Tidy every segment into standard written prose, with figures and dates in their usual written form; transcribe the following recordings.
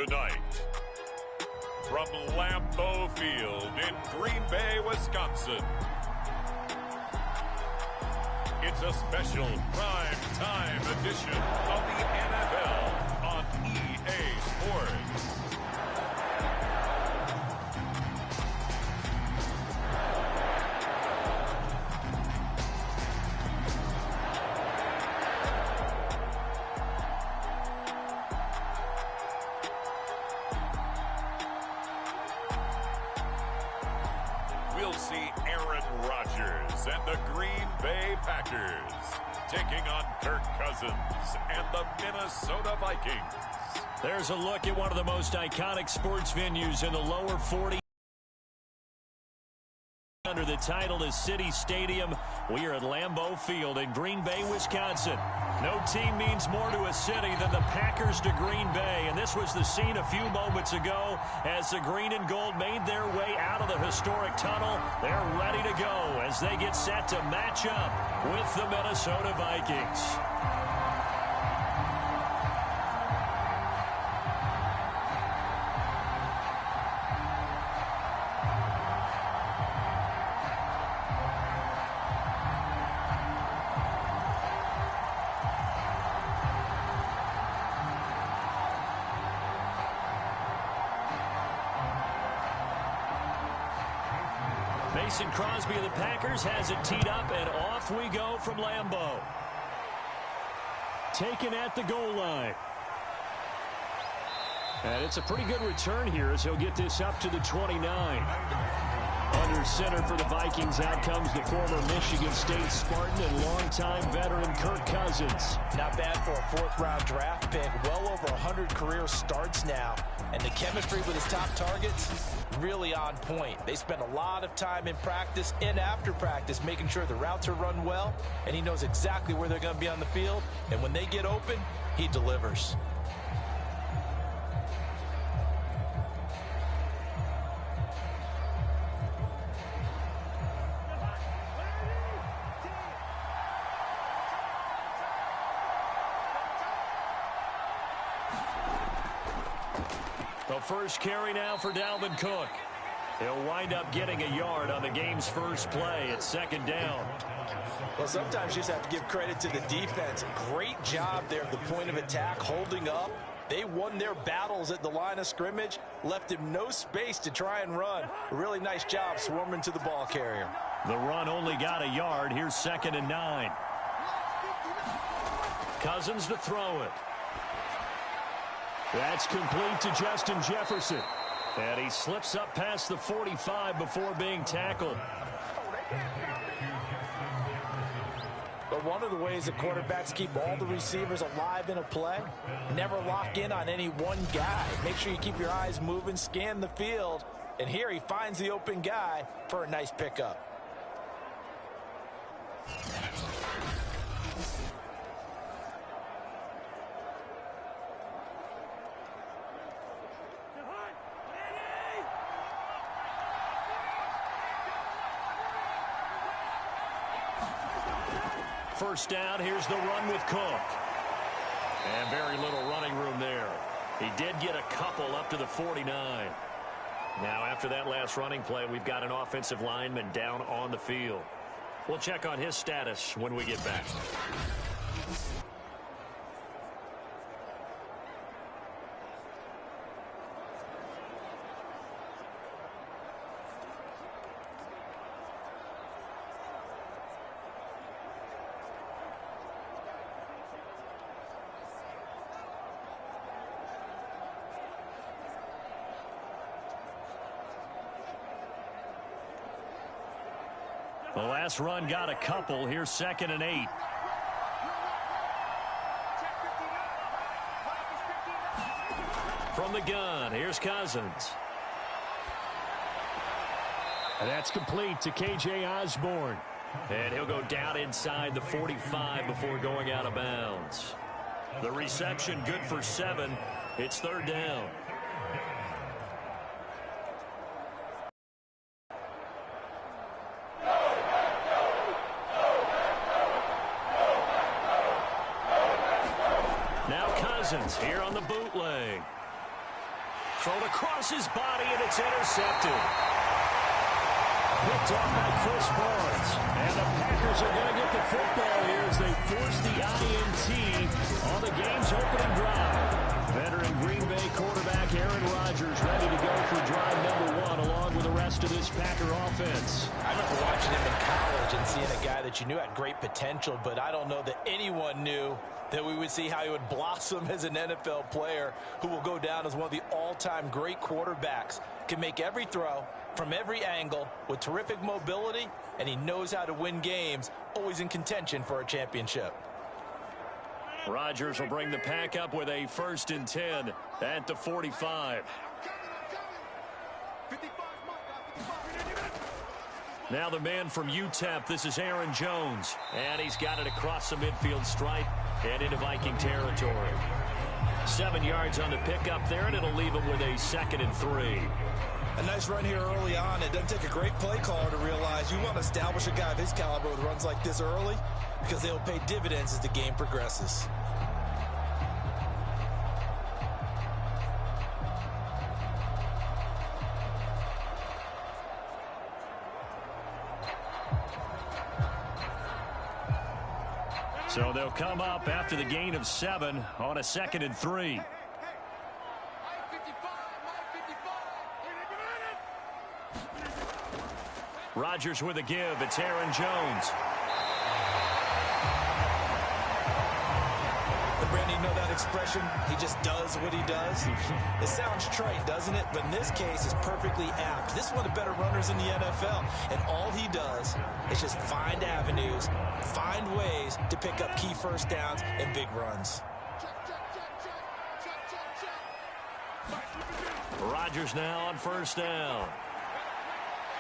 Tonight, from Lambeau Field in Green Bay, Wisconsin, it's a special prime-time edition of the NFL on EA Sports. We'll see Aaron Rodgers and the Green Bay Packers taking on Kirk Cousins and the Minnesota Vikings. There's a look at one of the most iconic sports venues in the lower 40. Under the title is City Stadium. We are at Lambeau Field in Green Bay, Wisconsin. No team means more to a city than the Packers to Green Bay, and this was the scene a few moments ago as the green and gold made their way out of the historic tunnel. They're ready to go as they get set to match up with the Minnesota Vikings. Mason Crosby of the Packers has it teed up, and off we go from Lambeau. Taken at the goal line. And it's a pretty good return here as he'll get this up to the 29. Under center for the Vikings, out comes the former Michigan State Spartan and longtime veteran Kirk Cousins. Not bad for a fourth-round draft pick. Well over 100 career starts now. And the chemistry with his top targets, really on point. They spend a lot of time in practice and after practice making sure the routes are run well, and he knows exactly where they're going to be on the field. And when they get open, he delivers. The first carry now for Dalvin Cook. He'll wind up getting a yard on the game's first play at second down. Well, sometimes you just have to give credit to the defense. Great job there at the point of attack, holding up. They won their battles at the line of scrimmage, left him no space to try and run. A really nice job swarming to the ball carrier. The run only got a yard. Here's 2nd and 9. Cousins to throw it. That's complete to Justin Jefferson. And he slips up past the 45 before being tackled. But one of the ways that quarterbacks keep all the receivers alive in a play, never lock in on any one guy. Make sure you keep your eyes moving, scan the field. And here he finds the open guy for a nice pickup. First down, here's the run with Cook. And very little running room there. He did get a couple up to the 49. Now, after that last running play, we've got an offensive lineman down on the field. We'll check on his status when we get back. The last run got a couple. Here's 2nd and 8. From the gun, here's Cousins. And that's complete to K.J. Osborne. And he'll go down inside the 45 before going out of bounds. The reception good for 7. It's 3rd down. Now Cousins here on the bootleg. Thrown across his body, and it's intercepted. Picked off by Chris Barnes. And the Packers are going to get the football here as they force the INT on the game's opening drive. Veteran Green Bay quarterback Aaron Rodgers ready to go for drive number 1 along with the rest of this Packer offense. I remember watching him in college and seeing a guy that you knew had great potential, but I don't know that anyone knew that we would see how he would blossom as an NFL player who will go down as one of the all-time great quarterbacks. Can make every throw from every angle with terrific mobility, and he knows how to win games, always in contention for a championship. Rodgers will bring the Pack up with a 1st and 10 at the 45. Now the man from UTEP, this is Aaron Jones. And he's got it across the midfield stripe and into Viking territory. 7 yards on the pickup there, and it'll leave him with a 2nd and 3. A nice run here early on. It doesn't take a great play caller to realize you want to establish a guy of his caliber with runs like this early because they'll pay dividends as the game progresses. So they'll come up after the gain of 7 on a 2nd and 3. Rodgers with a give. It's Aaron Jones. And Brandon, you know that expression? He just does what he does. It sounds trite, doesn't it? But in this case, it's perfectly apt. This is one of the better runners in the NFL. And all he does is just find avenues, find ways to pick up key first downs and big runs. Rodgers now on 1st down.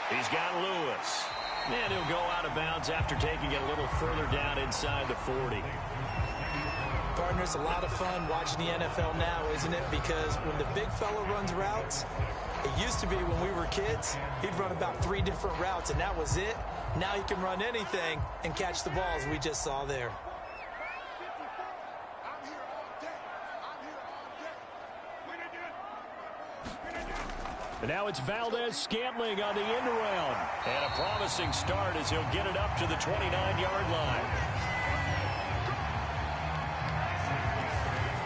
He's got Lewis. And he'll go out of bounds after taking it a little further down inside the 40. Partner, it's a lot of fun watching the NFL now, isn't it? Because when the big fella runs routes, it used to be when we were kids, he'd run about 3 different routes, and that was it. Now he can run anything and catch the balls we just saw there. And now it's Valdez-Scantling on the end around. And a promising start as he'll get it up to the 29-yard line.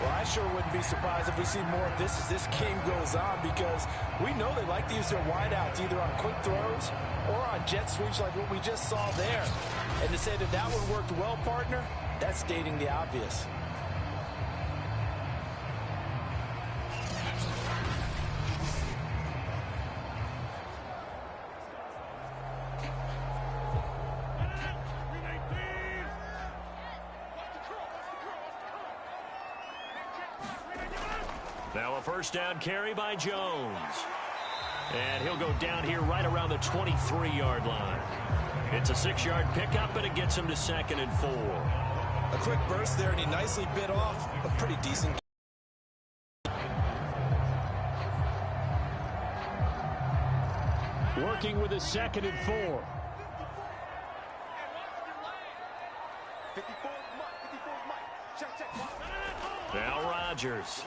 Well, I sure wouldn't be surprised if we see more of this as this game goes on, because we know they like to use their wideouts either on quick throws or on jet sweeps like what we just saw there. And to say that that one worked well, partner, that's stating the obvious. Now a 1st down carry by Jones. And he'll go down here right around the 23-yard line. It's a 6-yard pickup, and it gets him to 2nd and 4. A quick burst there, and he nicely bit off a pretty decent. Working with a 2nd and 4. Now Rodgers.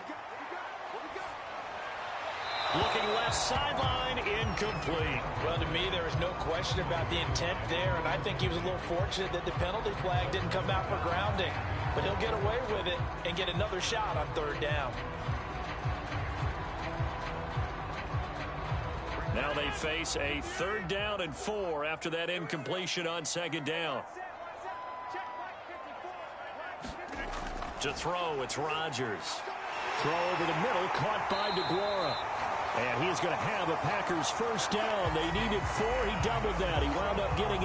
Looking left sideline, incomplete. Well, to me, there was no question about the intent there, and I think he was a little fortunate that the penalty flag didn't come out for grounding. But he'll get away with it and get another shot on 3rd down. Now they face a 3rd down and 4 after that incompletion on 2nd down. To throw, it's Rodgers. Throw over the middle, caught by DeGuara. And he's going to have a Packers 1st down. They needed 4. He doubled that. He wound up getting 8.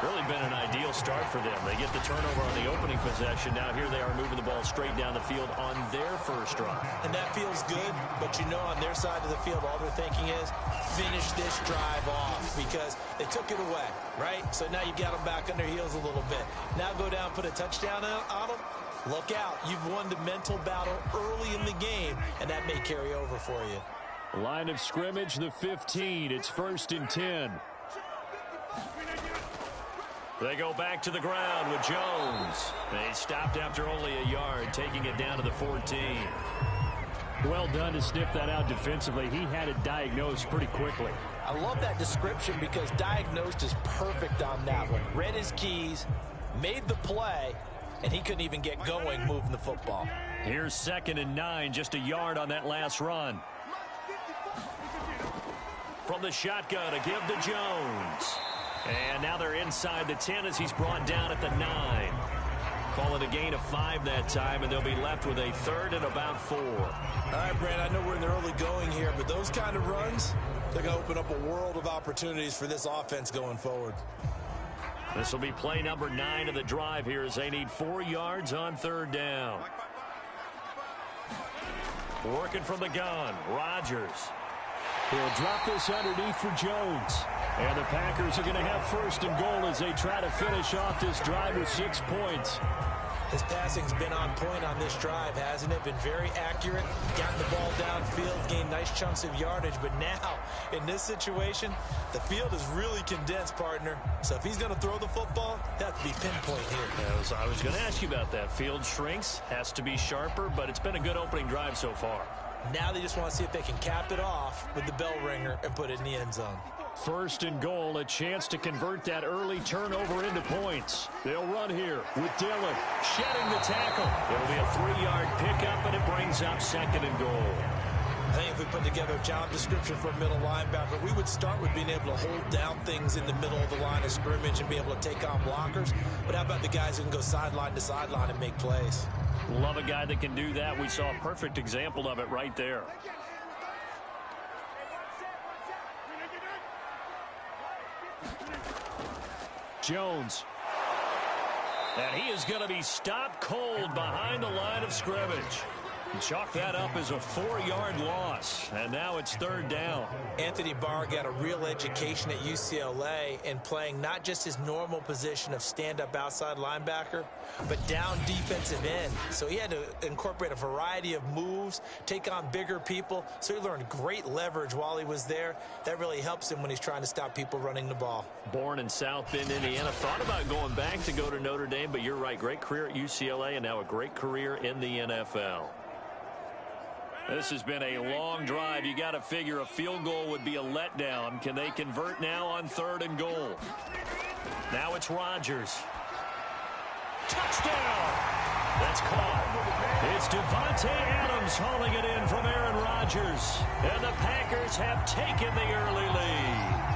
Really been an ideal start for them. They get the turnover on the opening possession. Now here they are moving the ball straight down the field on their 1st drive. And that feels good, but you know on their side of the field, all they're thinking is finish this drive off because they took it away, right? So now you've got them back on their heels a little bit. Now go down, put a touchdown on them. Look out. You've won the mental battle early in the game, and that may carry over for you. Line of scrimmage, the 15. It's 1st and 10. They go back to the ground with Jones. They stopped after only a yard, taking it down to the 14. Well done to sniff that out defensively. He had it diagnosed pretty quickly. I love that description because diagnosed is perfect on that one. Read his keys, made the play, and he couldn't even get going moving the football. Here's 2nd and 9, just a yard on that last run. From the shotgun, a give to Jones. And now they're inside the 10 as he's brought down at the 9. Call it a gain of 5 that time, and they'll be left with a 3rd and about 4. All right, Brand, I know we're in the early going here, but those kind of runs, they're going to open up a world of opportunities for this offense going forward. This will be play number 9 of the drive here as they need 4 yards on 3rd down. Working from the gun, Rodgers. He'll drop this underneath for Jones. And the Packers are going to have 1st and goal as they try to finish off this drive with 6 points. His passing's been on point on this drive, hasn't it? Been very accurate, gotten the ball downfield, gained nice chunks of yardage. But now, in this situation, the field is really condensed, partner. So if he's going to throw the football, that has to be pinpoint here. I was going to ask you about that. Field shrinks, has to be sharper, but it's been a good opening drive so far. Now they just want to see if they can cap it off with the bell ringer and put it in the end zone. 1st and goal, a chance to convert that early turnover into points. They'll run here with Dillon shedding the tackle. It'll be a 3-yard pickup, and it brings up 2nd and goal. I think if we put together a job description for a middle linebacker, we would start with being able to hold down things in the middle of the line of scrimmage and be able to take on blockers. But how about the guys who can go sideline to sideline and make plays? Love a guy that can do that. We saw a perfect example of it right there. Jones. And he is going to be stopped cold behind the line of scrimmage. Chalk that up as a 4-yard loss. And now it's 3rd down. Anthony Barr got a real education at UCLA in playing not just his normal position of stand-up outside linebacker, but down defensive end. So he had to incorporate a variety of moves, take on bigger people. So he learned great leverage while he was there. That really helps him when he's trying to stop people running the ball. Born in South Bend, Indiana. Thought about going back to go to Notre Dame, but you're right. Great career at UCLA and now a great career in the NFL. This has been a long drive. You got to figure a field goal would be a letdown. Can they convert now on 3rd and goal? Now it's Rodgers. Touchdown! That's caught. It's Devontae Adams hauling it in from Aaron Rodgers. And the Packers have taken the early lead.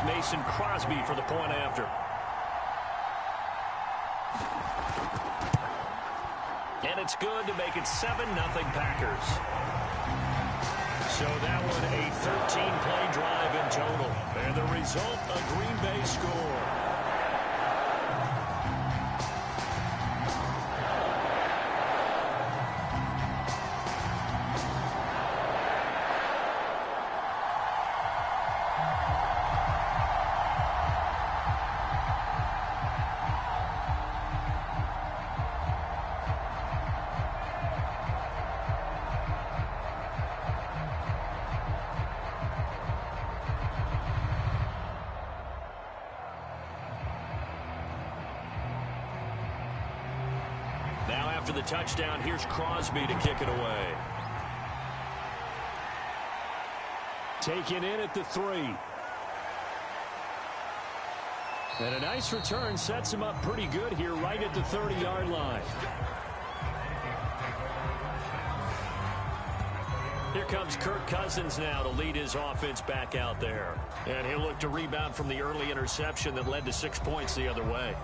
Mason Crosby for the point after. And it's good to make it 7-0 Packers. So that one a 13-play drive in total. And the result, a Green Bay score. After the touchdown, here's Crosby to kick it away. Taken in at the 3. And a nice return sets him up pretty good here right at the 30-yard line. Here comes Kirk Cousins now to lead his offense back out there. And he'll look to rebound from the early interception that led to 6 points the other way.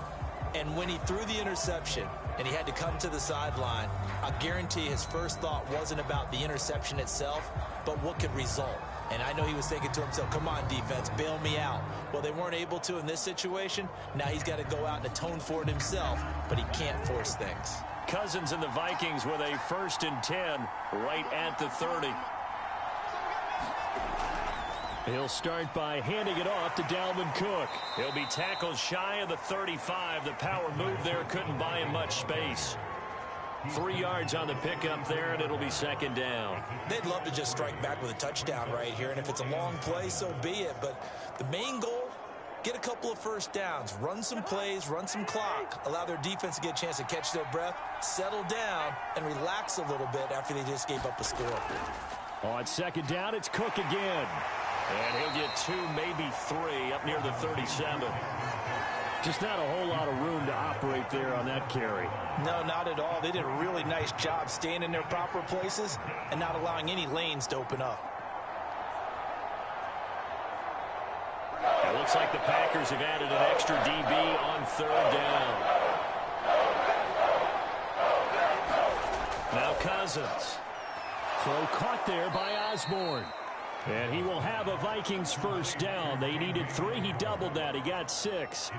And when he threw the interception and he had to come to the sideline, I guarantee his first thought wasn't about the interception itself, but what could result. And I know he was thinking to himself, come on, defense, bail me out. Well, they weren't able to in this situation. Now he's got to go out and atone for it himself, but he can't force things. Cousins and the Vikings with a 1st and 10 right at the 30. He'll start by handing it off to Dalvin Cook. He'll be tackled shy of the 35. The power move there couldn't buy him much space. 3 yards on the pickup there, and it'll be second down. They'd love to just strike back with a touchdown right here, and if it's a long play, so be it. But the main goal, get a couple of first downs, run some plays, run some clock, allow their defense to get a chance to catch their breath, settle down, and relax a little bit after they just gave up a score. On second down, it's Cook again. And he'll get 2, maybe 3 up near the 37. Just not a whole lot of room to operate there on that carry. No, not at all. They did a really nice job staying in their proper places and not allowing any lanes to open up. It looks like the Packers have added an extra DB on third down. Now Cousins. Throw caught there by Osborne. And he will have a Vikings first down. They needed 3. He doubled that. He got 6.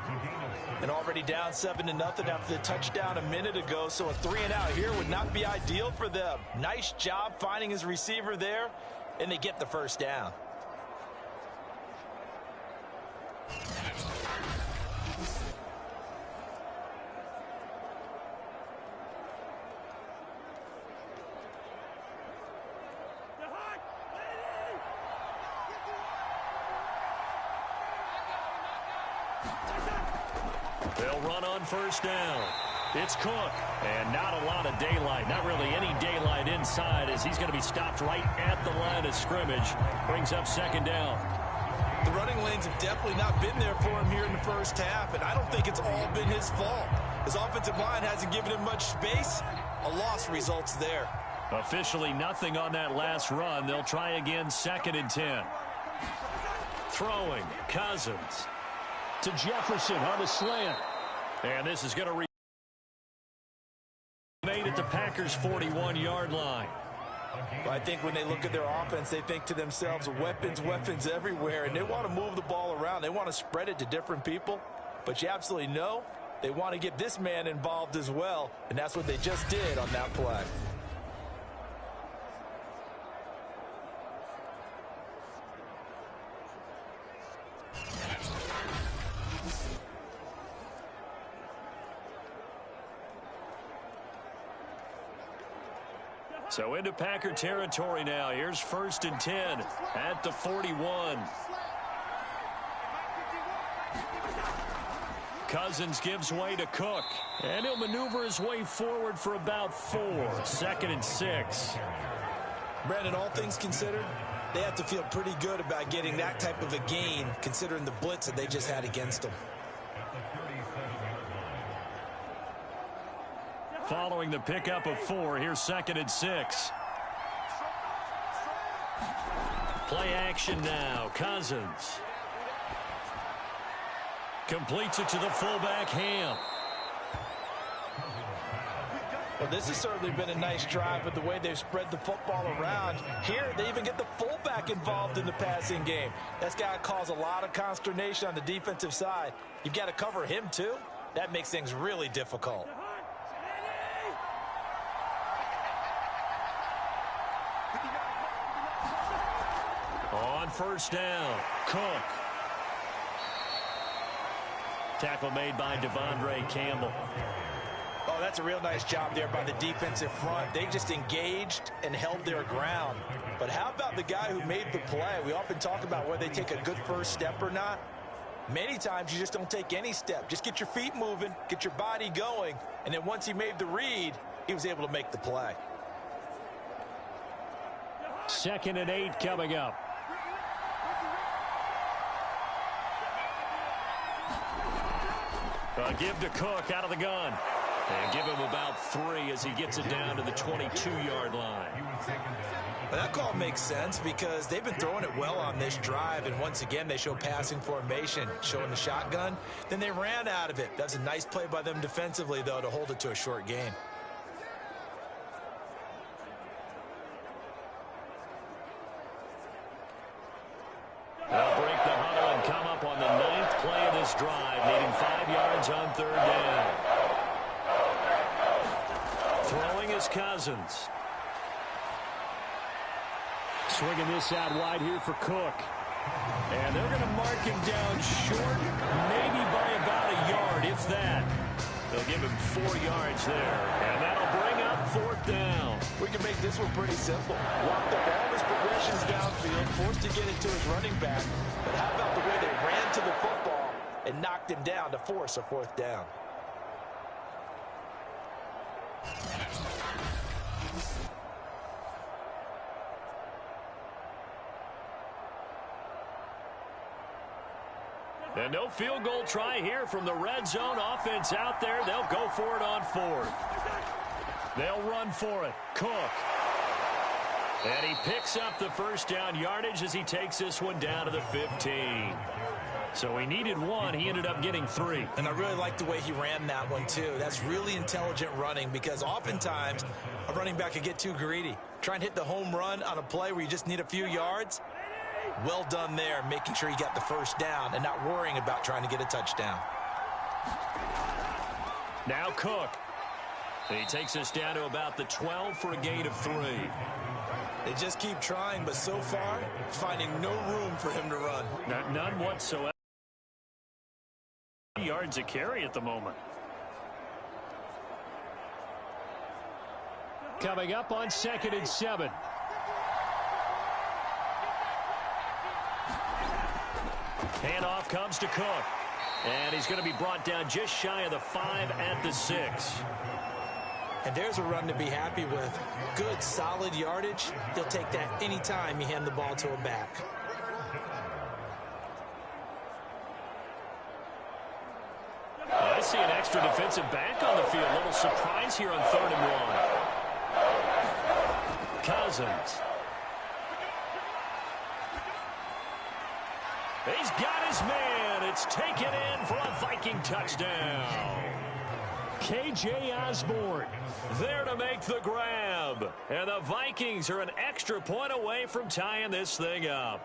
And already down 7-0 after the touchdown a minute ago. So a 3-and-out here would not be ideal for them. Nice job finding his receiver there. And they get the first down. They'll run on first down. It's Cook. And not a lot of daylight. Not really any daylight inside as he's going to be stopped right at the line of scrimmage. Brings up second down. The running lanes have definitely not been there for him here in the first half, and I don't think it's all been his fault. His offensive line hasn't given him much space. A loss results there. Officially nothing on that last run. They'll try again, 2nd and 10. Throwing, Cousins to Jefferson on the slant. And this is going to made at the Packers' 41-yard line. Well, I think when they look at their offense, they think to themselves, weapons, weapons everywhere, and they want to move the ball around. They want to spread it to different people, but you absolutely know they want to get this man involved as well, and that's what they just did on that play. So into Packer territory now. Here's 1st and 10 at the 41. Cousins gives way to Cook. And he'll maneuver his way forward for about 4. 2nd and 6. Brandon, all things considered, they have to feel pretty good about getting that type of a gain, considering the blitz that they just had against them. Following the pickup of 4, here's 2nd and 6. Play action now. Cousins completes it to the fullback, Ham. Well, this has certainly been a nice drive, but the way they've spread the football around. Here, they even get the fullback involved in the passing game. That's got to cause a lot of consternation on the defensive side. You've got to cover him, too. That makes things really difficult. On first down, Cook. Tackle made by Devondre Campbell. Oh, that's a real nice job there by the defensive front. They just engaged and held their ground. But how about the guy who made the play? We often talk about whether they take a good first step or not. Many times you just don't take any step. Just get your feet moving, get your body going, and then once he made the read, he was able to make the play. 2nd and 8 coming up. Give to Cook out of the gun. And give him about 3 as he gets it down to the 22-yard line. Well, that call makes sense because they've been throwing it well on this drive, and once again they show passing formation, showing the shotgun. Then they ran out of it. That's a nice play by them defensively, though, to hold it to a short gain. They'll break the huddle and come up on the 9th play of this drive, needing 5 yards on third down. Throwing is Cousins. Swinging this out wide here for Cook. And they're going to mark him down short, maybe by about a yard, if that. They'll give him 4 yards there, and that'll bring up 4th down. We can make this one pretty simple. Walk up all his progressions downfield, forced to get it to his running back. But how about the way they ran to the football and knocked him down to force a 4th down? And no field goal try here from the red zone. Offense out there. They'll go for it on 4th. They'll run for it. Cook. And he picks up the 1st down yardage as he takes this one down to the 15. So he needed 1. He ended up getting 3. And I really like the way he ran that one, too. That's really intelligent running because oftentimes a running back can get too greedy. Try and hit the home run on a play where you just need a few yards. Well done there, making sure he got the 1st down and not worrying about trying to get a touchdown. Now Cook. He takes us down to about the 12 for a gain of 3. They just keep trying, but so far, finding no room for him to run. None whatsoever. Yards a carry at the moment. Coming up on 2nd and 7. Handoff comes to Cook. And he's going to be brought down just shy of the 5 at the 6. And there's a run to be happy with. Good, solid yardage. He'll take that anytime you hand the ball to a back. I see an extra defensive back on the field. A little surprise here on 3rd and 1. Cousins. He's got his man. It's taken in for a Viking touchdown. K.J. Osborne there to make the grab. And the Vikings are an extra point away from tying this thing up.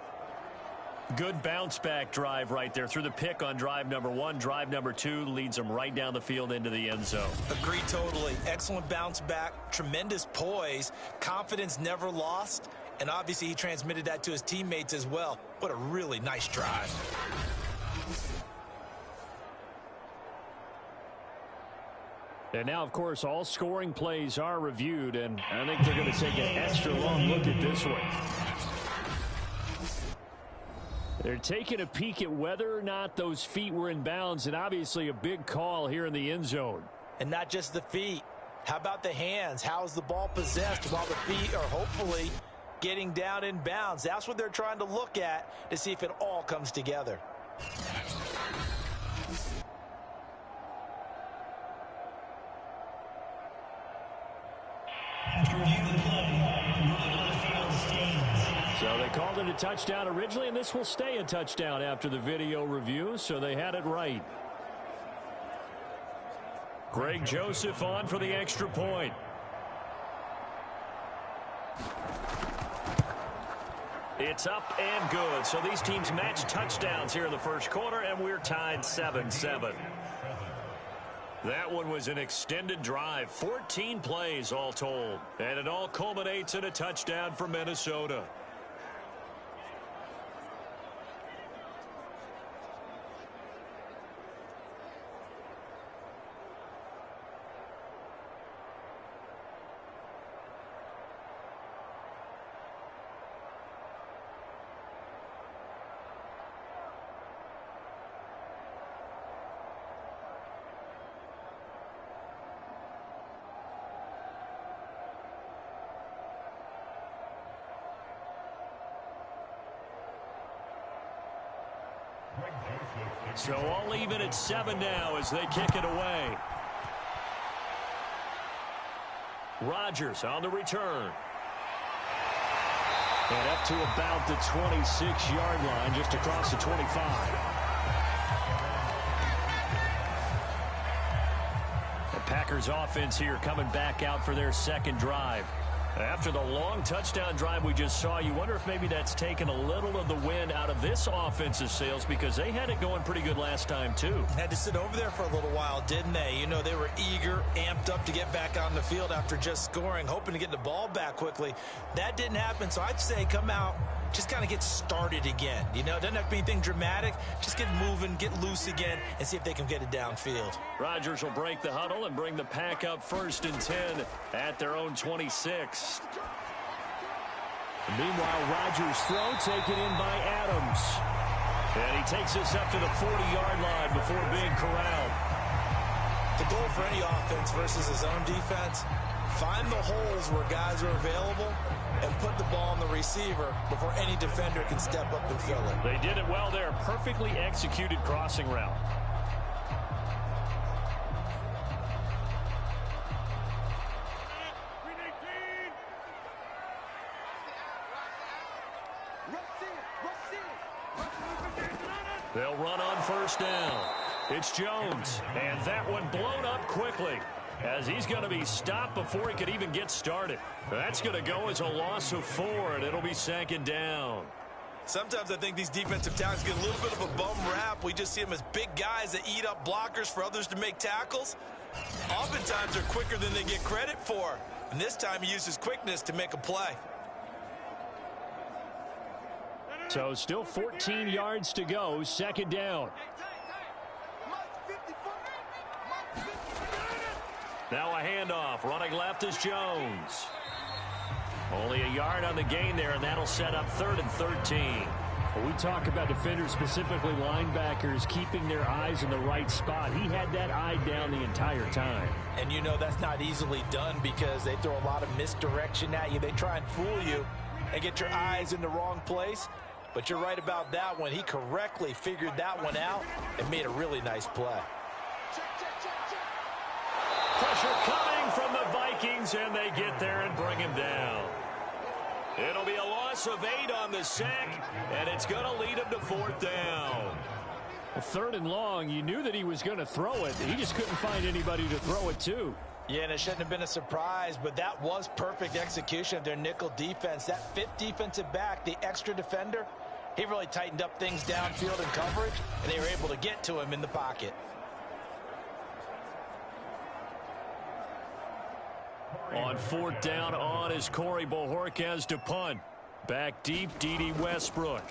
Good bounce-back drive right there through the pick on drive number 1. Drive number 2 leads them right down the field into the end zone. Agree totally. Excellent bounce back, tremendous poise, confidence never lost, and obviously he transmitted that to his teammates as well. What a really nice drive. And now, of course, all scoring plays are reviewed, and I think they're going to take an extra long look at this one. They're taking a peek at whether or not those feet were in bounds, and obviously a big call here in the end zone. And not just the feet. How about the hands? How's the ball possessed while the feet are hopefully getting down in bounds? That's what they're trying to look at to see if it all comes together. So they called it a touchdown originally, and this will stay a touchdown after the video review, so they had it right. Greg Joseph on for the extra point. It's up and good. So these teams match touchdowns here in the first quarter, and we're tied 7-7. That one was an extended drive, 14 plays all told, and it all culminates in a touchdown for Minnesota. So all even at 7 now as they kick it away. Rodgers on the return. And up to about the 26-yard line, just across the 25. The Packers offense here coming back out for their second drive. After the long touchdown drive we just saw, you wonder if maybe that's taken a little of the wind out of this offensive sails, because they had it going pretty good last time, too. Had to sit over there for a little while, didn't they? You know, they were eager, amped up to get back on the field after just scoring, hoping to get the ball back quickly. That didn't happen, so I'd say come out just kind of get started again. You know, doesn't have to be anything dramatic. Just get moving, get loose again, and see if they can get it downfield. Rodgers will break the huddle and bring the pack up 1st and 10 at their own 26. Meanwhile, Rodgers' throw taken in by Adams. And he takes us up to the 40-yard line before being corralled. The goal for any offense versus his own defense, find the holes where guys are available and put the ball on the receiver before any defender can step up and fill it. They did it well there. Perfectly executed crossing route. They'll run on 1st down. It's Jones, and that one blown up quickly as he's going to be stopped before he could even get started. That's going to go as a loss of 4, and it'll be 2nd down. Sometimes I think these defensive tackles get a little bit of a bum rap. We just see them as big guys that eat up blockers for others to make tackles. Oftentimes they're quicker than they get credit for, and this time he used his quickness to make a play. So still 14 yards to go, 2nd down. Now a handoff. Running left is Jones. Only a yard on the gain there, and that'll set up 3rd and 13. When we talk about defenders, specifically linebackers, keeping their eyes in the right spot. He had that eye down the entire time. And you know that's not easily done because they throw a lot of misdirection at you. They try and fool you and get your eyes in the wrong place. But you're right about that one. He correctly figured that one out and made a really nice play. Pressure coming from the Vikings, and they get there and bring him down. It'll be a loss of 8 on the sack, and it's going to lead him to 4th down. 3rd and long, you knew that he was going to throw it. He just couldn't find anybody to throw it to. Yeah, and it shouldn't have been a surprise, but that was perfect execution of their nickel defense. That 5th defensive back, the extra defender, he really tightened up things downfield in coverage, and they were able to get to him in the pocket. On 4th down on is Corey Bojorquez to punt. Back deep, D.D. Westbrook.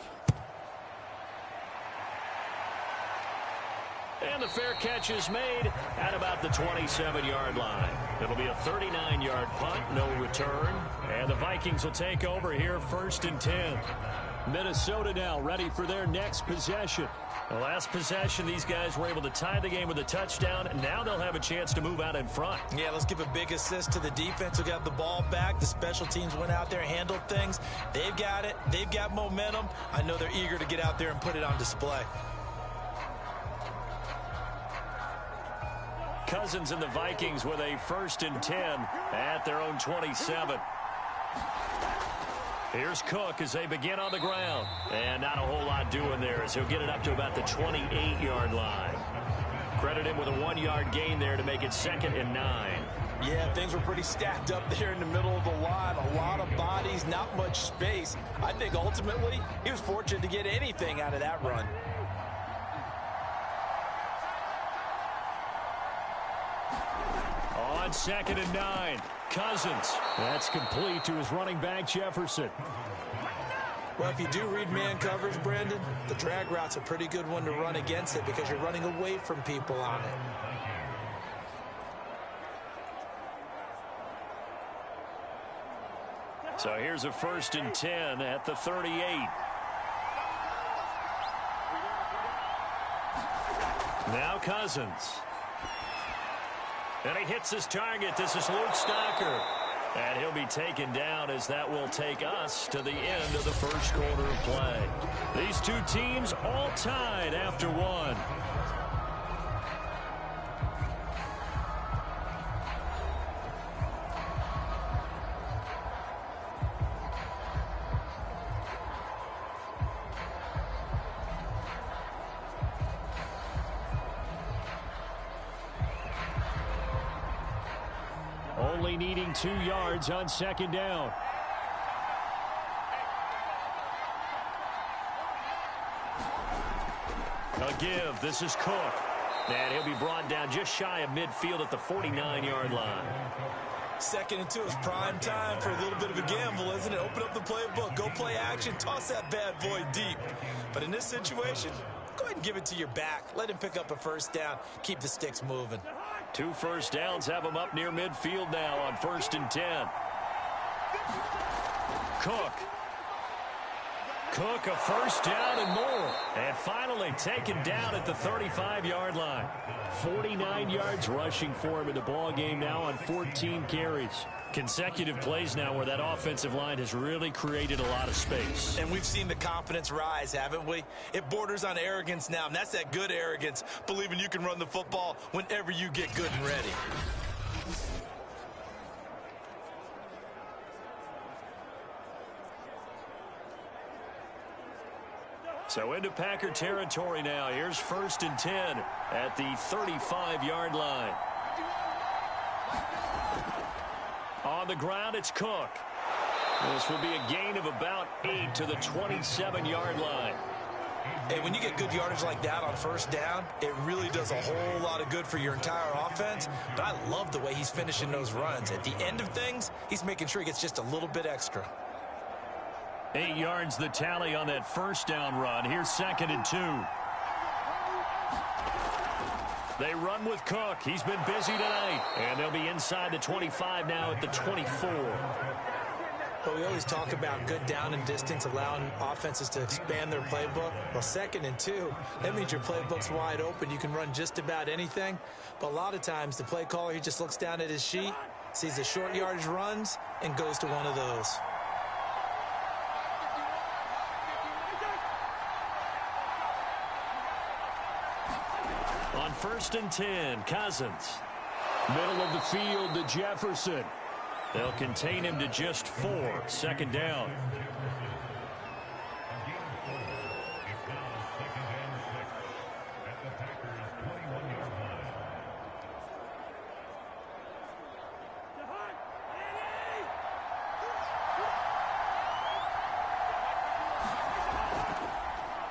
And the fair catch is made at about the 27-yard line. It'll be a 39-yard punt, no return. And the Vikings will take over here 1st and 10. Minnesota now ready for their next possession. The last possession, these guys were able to tie the game with a touchdown, and now they'll have a chance to move out in front. Yeah, let's give a big assist to the defense who got the ball back. The special teams went out there, handled things. They've got it. They've got momentum. I know they're eager to get out there and put it on display. Cousins and the Vikings with a 1st and 10 at their own 27. Here's Cook as they begin on the ground. And not a whole lot doing there as he'll get it up to about the 28-yard line. Credit him with a 1-yard gain there to make it 2nd and 9. Yeah, things were pretty stacked up there in the middle of the line. A lot of bodies, not much space. I think ultimately he was fortunate to get anything out of that run. On 2nd and 9, Cousins. That's complete to his running back, Jefferson. Well, if you do read man coverage, Brandon, the drag route's a pretty good one to run against it because you're running away from people on it. So here's a 1st and 10 at the 38. Now Cousins. And he hits his target. This is Luke Stocker. And he'll be taken down as that will take us to the end of the 1st quarter of play. These two teams all tied after 1. Only needing 2 yards on 2nd down. A give. This is Cook. And he'll be brought down just shy of midfield at the 49-yard line. 2nd and 2 is prime time for a little bit of a gamble, isn't it? Open up the playbook, go play action, toss that bad boy deep. But in this situation, go ahead and give it to your back. Let him pick up a first down. Keep the sticks moving. 2 first downs have him up near midfield now on 1st and 10. Cook, a first down and more. And finally taken down at the 35-yard line. 49 yards rushing for him in the ball game now on 14 carries. Consecutive plays now where that offensive line has really created a lot of space. And we've seen the confidence rise, haven't we? It borders on arrogance now, and that's that good arrogance, believing you can run the football whenever you get good and ready. So into Packer territory now. Here's 1st and 10 at the 35-yard line. On the ground, it's Cook. This will be a gain of about 8 to the 27-yard line. Hey, when you get good yardage like that on 1st down, it really does a whole lot of good for your entire offense. But I love the way he's finishing those runs. At the end of things, he's making sure he gets just a little bit extra. 8 yards the tally on that 1st down run. Here's 2nd and 2. They run with Cook. He's been busy tonight. And they'll be inside the 25 now at the 24. But we always talk about good down and distance, allowing offenses to expand their playbook. Well, 2nd and 2, that means your playbook's wide open. You can run just about anything. But a lot of times, the play caller, he just looks down at his sheet, sees the short yardage runs, and goes to one of those. On 1st and 10, Cousins. Middle of the field to Jefferson. They'll contain him to just 4. 2nd down.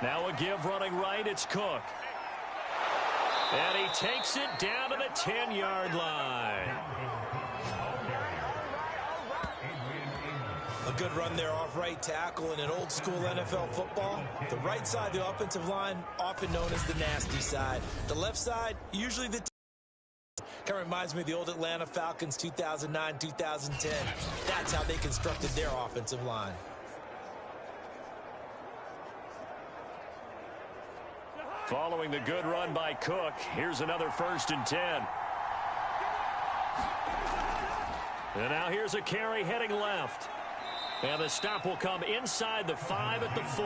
Now a give running right, it's Cook. And he takes it down to the 10-yard line. A good run there off right tackle in an old-school NFL football. The right side of the offensive line, often known as the nasty side. The left side, usually the kind of reminds me of the old Atlanta Falcons 2009, 2010. That's how they constructed their offensive line. Following the good run by Cook, here's another 1st and 10. And now here's a carry heading left. And the stop will come inside the 5 at the 4.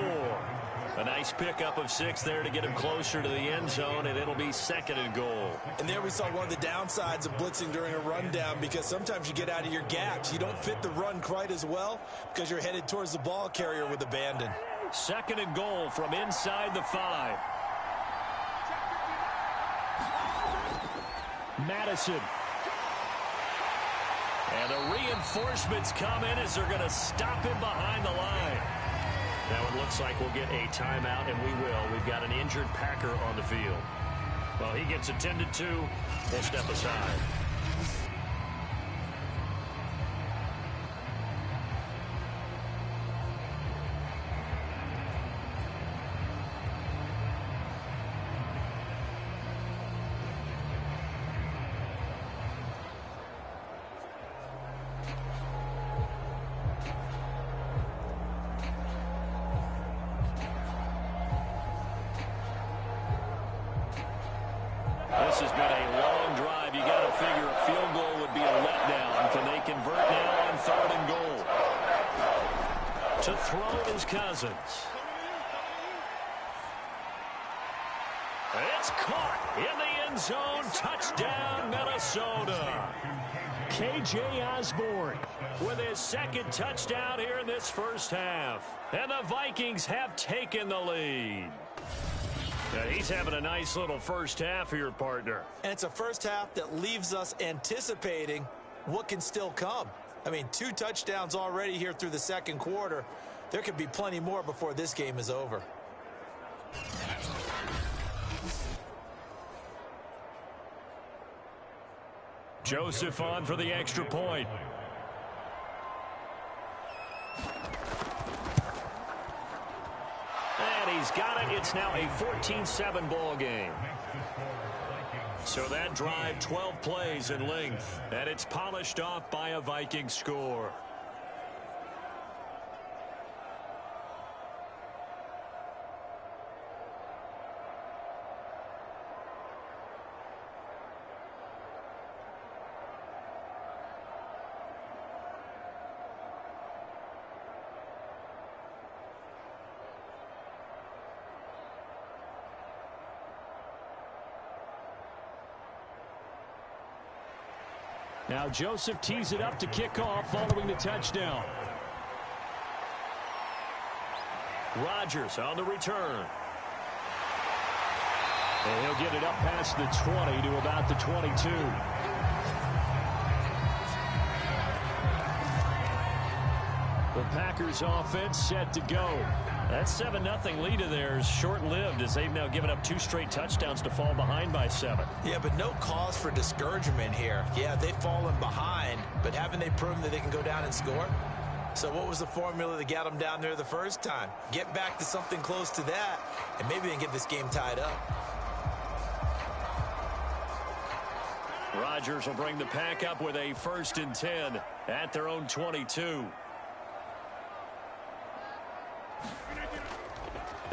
A nice pickup of 6 there to get him closer to the end zone, and it'll be 2nd and goal. And there we saw one of the downsides of blitzing during a rundown, because sometimes you get out of your gaps. You don't fit the run quite as well because you're headed towards the ball carrier with abandon. 2nd and goal from inside the 5. Madison. And the reinforcements come in as they're going to stop him behind the line. Now it looks like we'll get a timeout, and we will. We've got an injured Packer on the field. Well, he gets attended to. We'll step aside. This has been a long drive. You got to figure a field goal would be a letdown. Can they convert now on 3rd and goal? To throw is Cousins. It's caught in the end zone. Touchdown, Minnesota. K.J. Osborne with his 2nd touchdown here in this 1st half. And the Vikings have taken the lead. He's having a nice little 1st half here, partner. And it's a 1st half that leaves us anticipating what can still come. I mean, 2 touchdowns already here through the 2nd quarter. There could be plenty more before this game is over. Joseph on for the extra point. And he's got it. It's now a 14-7 ball game. So that drive, 12 plays in length, and it's polished off by a Viking score. Now Joseph tees it up to kick off following the touchdown. Rodgers on the return. And he'll get it up past the 20 to about the 22. The Packers offense set to go. That 7-0 lead of theirs short-lived as they've now given up 2 straight touchdowns to fall behind by 7. Yeah, but no cause for discouragement here. Yeah, they've fallen behind, but haven't they proven that they can go down and score? So what was the formula that got them down there the first time? Get back to something close to that, and maybe they can get this game tied up. Rodgers will bring the Pack up with a 1st and 10 at their own 22.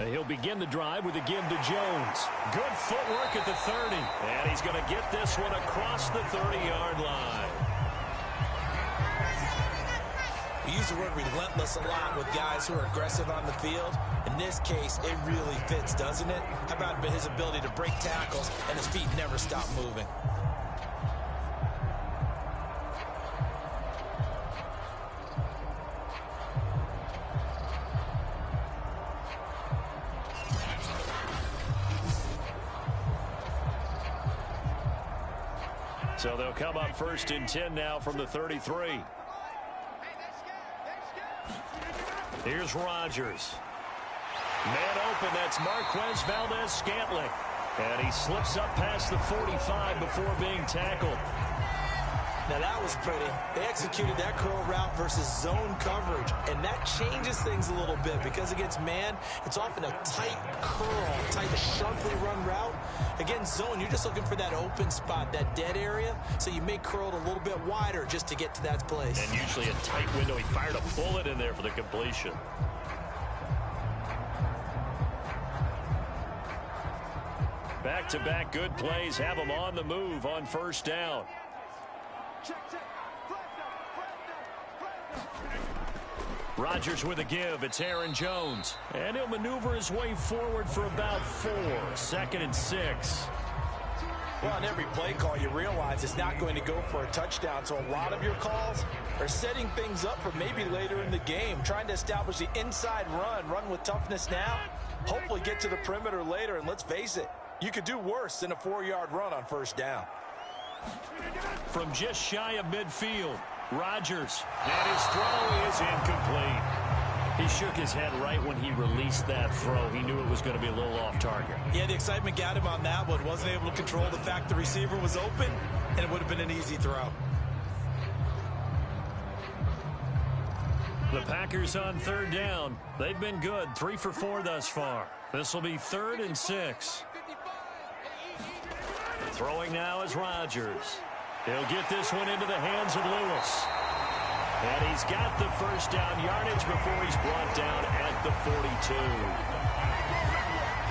He'll begin the drive with a give to Jones. Good footwork at the 30. And he's going to get this one across the 30-yard line. We use the word relentless a lot with guys who are aggressive on the field. In this case, it really fits, doesn't it? How about his ability to break tackles and his feet never stop moving? So they'll come up 1st and 10 now from the 33. Here's Rodgers. Man open, that's Marquez Valdez-Scantling. And he slips up past the 45 before being tackled. Now that was pretty. They executed that curl route versus zone coverage, and that changes things a little bit because against man, it's often a tight curl, tight, sharply run route. Against zone, you're just looking for that open spot, that dead area, so you may curl it a little bit wider just to get to that place. And usually a tight window. He fired a bullet in there for the completion. Back-to-back good plays have him on the move on 1st down. Rodgers with a give. It's Aaron Jones. And he'll maneuver his way forward for about 4. 2nd and 6. Well, on every play call, you realize it's not going to go for a touchdown. So a lot of your calls are setting things up for maybe later in the game, trying to establish the inside run with toughness now, hopefully get to the perimeter later. And let's face it, you could do worse than a 4-yard run on 1st down. From just shy of midfield, Rodgers, and his throw is incomplete. He shook his head right when he released that throw. He knew it was going to be a little off target. Yeah, the excitement got him on that one. Wasn't able to control the fact the receiver was open, and it would have been an easy throw. The Packers on 3rd down. They've been good, 3 for 4 thus far. This will be 3rd and 6. Throwing now is Rodgers. He'll get this one into the hands of Lewis. And he's got the 1st down yardage before he's brought down at the 42.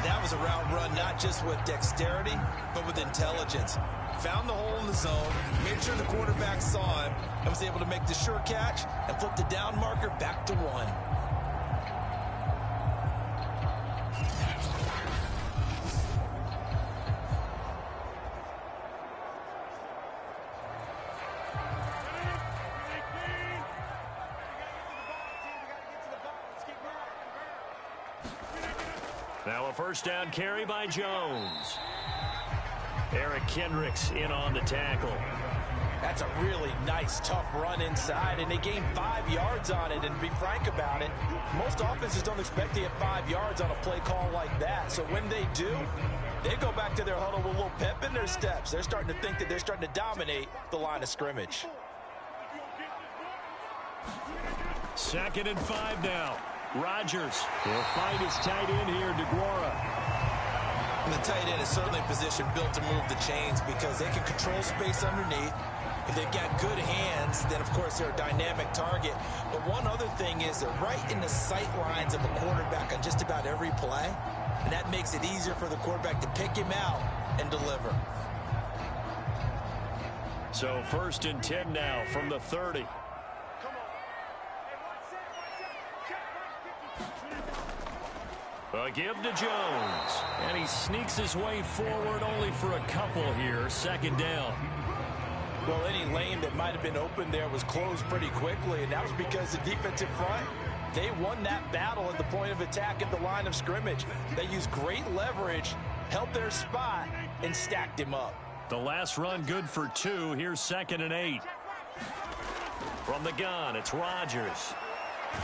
That was a route run not just with dexterity, but with intelligence. Found the hole in the zone, made sure the quarterback saw him, and was able to make the sure catch and flip the down marker back to 1. Now a 1st down carry by Jones. Eric Kendricks in on the tackle. That's a really nice, tough run inside, and they gained 5 yards on it. And to be frank about it, most offenses don't expect to get 5 yards on a play call like that. So when they do, They go back to their huddle with a little pep in their steps. They're starting to think that they're starting to dominate the line of scrimmage. 2nd and 5 now. Rodgers will find his tight end here, DeGuara. And the tight end is certainly a position built to move the chains because they can control space underneath. If they've got good hands, then, of course, they're a dynamic target. But one other thing is they're right in the sight lines of a quarterback on just about every play. And that makes it easier for the quarterback to pick him out and deliver. So 1st and 10 now from the 30. A give to Jones. And he sneaks his way forward only for a couple here. 2nd down. Well, any lane that might have been open there was closed pretty quickly, and that was because the defensive front, they won that battle at the point of attack at the line of scrimmage. They used great leverage, held their spot, and stacked him up. The last run good for 2. Here's 2nd and 8. From the gun, it's Rodgers.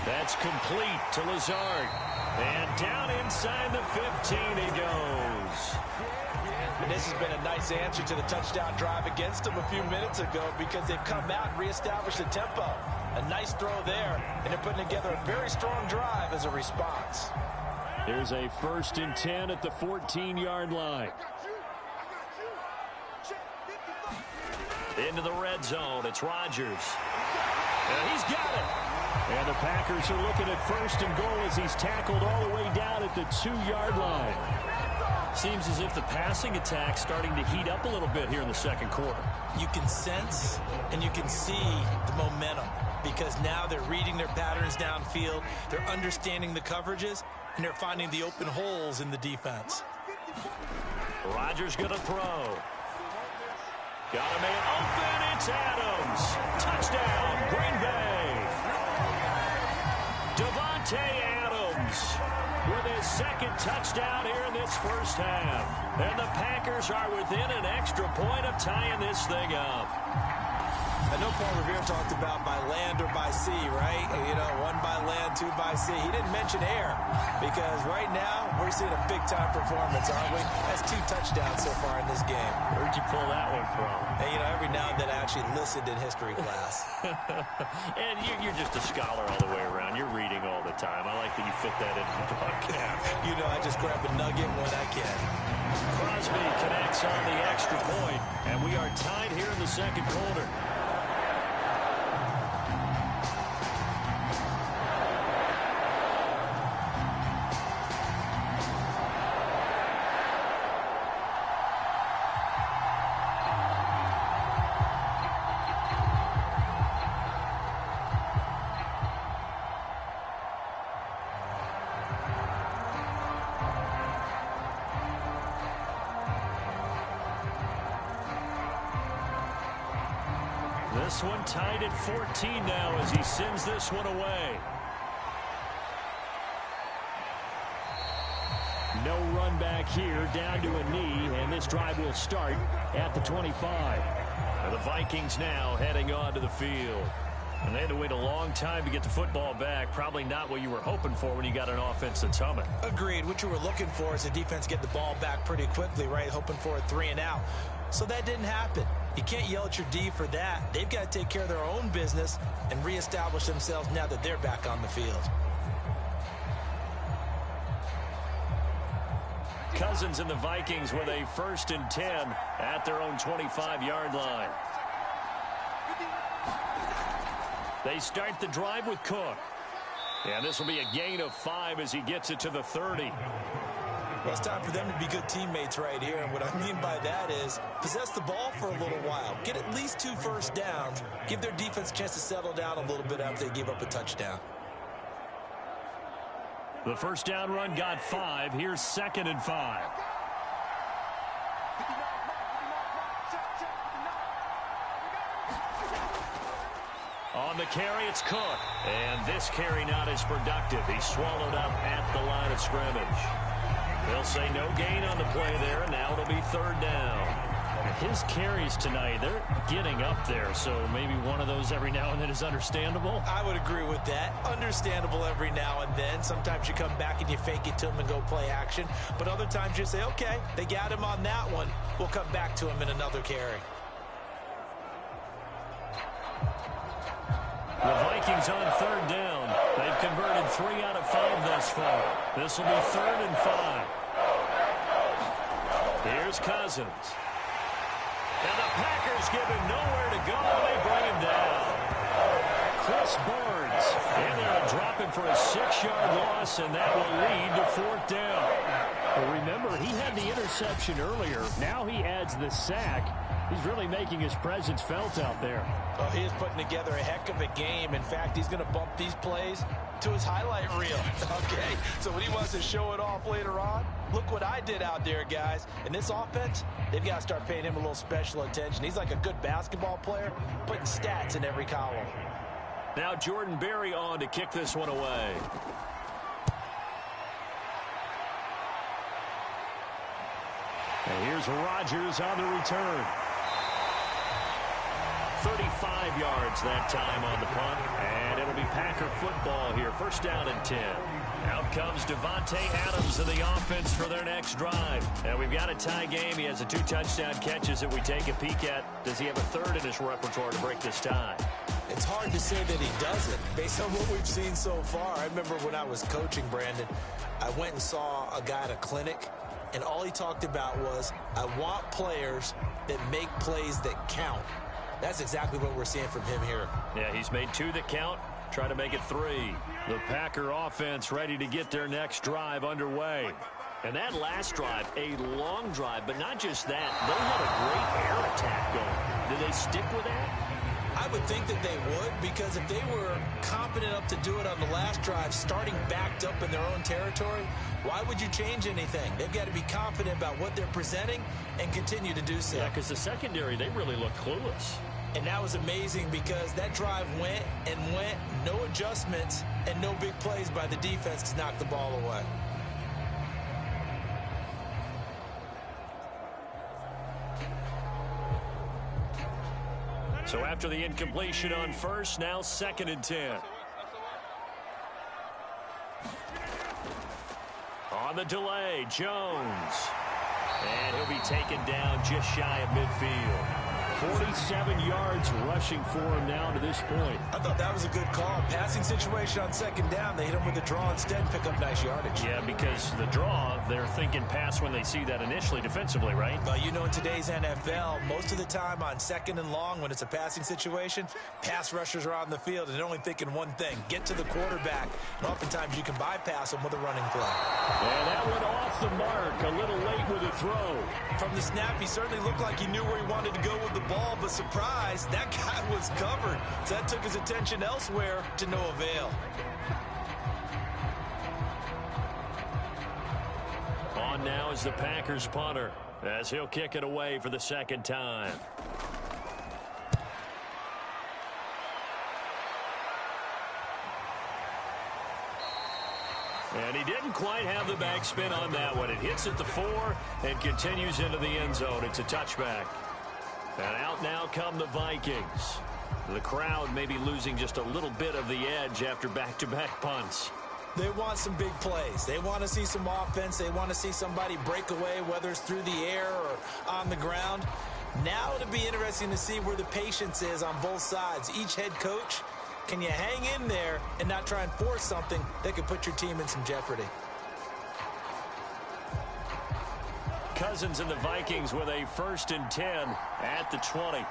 That's complete to Lazard. And down inside the 15 he goes. And this has been a nice answer to the touchdown drive against them a few minutes ago because they've come out and reestablished the tempo. A nice throw there, and they're putting together a very strong drive as a response. There's a 1st and 10 at the 14-yard line. Into the red zone, it's Rodgers. And he's got it. And the Packers are looking at 1st and goal as he's tackled all the way down at the 2-yard line. Seems as if the passing attack's starting to heat up a little bit here in the 2nd quarter. You can sense and you can see the momentum because now they're reading their patterns downfield, they're understanding the coverages, and they're finding the open holes in the defense. Rodgers going to throw. Got a man open. It's Adams. Touchdown, Green Bay. Davante Adams with his 2nd touchdown here in this 1st half. And the Packers are within an extra point of tying this thing up. I know Paul Revere talked about by land or by sea, right? You know, 1 by land, 2 by sea. He didn't mention air because right now we're seeing a big-time performance, aren't we? That's 2 touchdowns so far in this game. Where'd you pull that one from? And, you know, every now and then I actually listened in history class. And you're just a scholar all the way around. You're reading all the time. I like that you fit that into the broadcast. You know, I just grab a nugget when I can. Crosby connects on the extra point, and we are tied here in the 2nd quarter. This one tied at 14 now as he sends this one away. No run back here, down to a knee, and this drive will start at the 25. And the Vikings now heading onto the field. And they had to wait a long time to get the football back. Probably not what you were hoping for when you got an offense that's humming. Agreed. What you were looking for is the defense get the ball back pretty quickly, right? Hoping for a 3 and out. So that didn't happen. You can't yell at your D for that. They've got to take care of their own business and reestablish themselves now that they're back on the field. Cousins and the Vikings with a 1st and 10 at their own 25-yard line. They start the drive with Cook. And this will be a gain of 5 as he gets it to the 30. Well, it's time for them to be good teammates right here. And what I mean by that is possess the ball for a little while. Get at least 2 first downs. Give their defense a chance to settle down a little bit after they give up a touchdown. The 1st down run got 5. Here's 2nd and 5. On the carry, it's Cook. And this carry not as productive. He's swallowed up at the line of scrimmage. They'll say no gain on the play there, and now it'll be 3rd down. His carries tonight, they're getting up there, so maybe one of those every now and then is understandable. I would agree with that. Understandable every now and then. Sometimes you come back and you fake it to him and go play action. But other times you say, okay, they got him on that one. We'll come back to him in another carry. The Vikings on third down. They've converted 3 out of 5 thus far. This will be 3rd and 5. Here's Cousins. And the Packers give him nowhere to go. They bring him down. Chris Barnes. And they'll drop him for a 6-yard loss, and that will lead to 4th down. Well, remember, he had the interception earlier. Now he adds the sack. He's really making his presence felt out there. Well, he is putting together a heck of a game. In fact, he's going to bump these plays to his highlight reel. Okay, so when he wants to show it off later on, look what I did out there, guys. In this offense, they've got to start paying him a little special attention. He's like a good basketball player, putting stats in every column. Now Jordan Berry on to kick this one away. And here's Rodgers on the return. 35 yards that time on the punt. And it'll be Packer football here. 1st down and 10. Out comes Devontae Adams in the offense for their next drive. And we've got a tie game. He has a 2 touchdown catches that we take a peek at. Does he have a 3rd in his repertoire to break this tie? It's hard to say that he doesn't based on what we've seen so far. I remember when I was coaching, Brandon, I went and saw a guy at a clinic, and all he talked about was, I want players that make plays that count. That's exactly what we're seeing from him here. Yeah, he's made 2 that count. Try to make it 3. The Packer offense ready to get their next drive underway. And that last drive, a long drive, but not just that. They had a great air attack going. Did they stick with that? I would think that they would, because if they were confident enough to do it on the last drive, starting backed up in their own territory, why would you change anything? They've got to be confident about what they're presenting and continue to do so. Yeah, because the secondary, they really look clueless. And that was amazing because that drive went and went, no adjustments, and no big plays by the defense to knock the ball away. So after the incompletion on 1st, now 2nd and 10. On the delay, Jones. And he'll be taken down just shy of midfield. 47 yards rushing for him now to this point. I thought that was a good call. Passing situation on 2nd down. They hit him with the draw instead, pick up nice yardage. Yeah, because the draw, they're thinking pass when they see that initially defensively, right? Well, you know, in today's NFL, most of the time on 2nd and long, when it's a passing situation, pass rushers are on the field and they're only thinking one thing, get to the quarterback. And oftentimes you can bypass them with a running play. And that went off the mark, a little late with a throw. From the snap, he certainly looked like he knew where he wanted to go with the ball, but surprise, that guy was covered. So that took his attention elsewhere to no avail. On now is the Packers punter, as he'll kick it away for the 2nd time. And he didn't quite have the backspin on that one. It hits at the 4 and continues into the end zone. It's a touchback. And out now come the Vikings. The crowd may be losing just a little bit of the edge after back-to-back punts. They want some big plays. They want to see some offense. They want to see somebody break away, whether it's through the air or on the ground. Now it'll be interesting to see where the patience is on both sides. Each head coach, can you hang in there and not try and force something that could put your team in some jeopardy? Cousins and the Vikings with a 1st and 10 at the 20.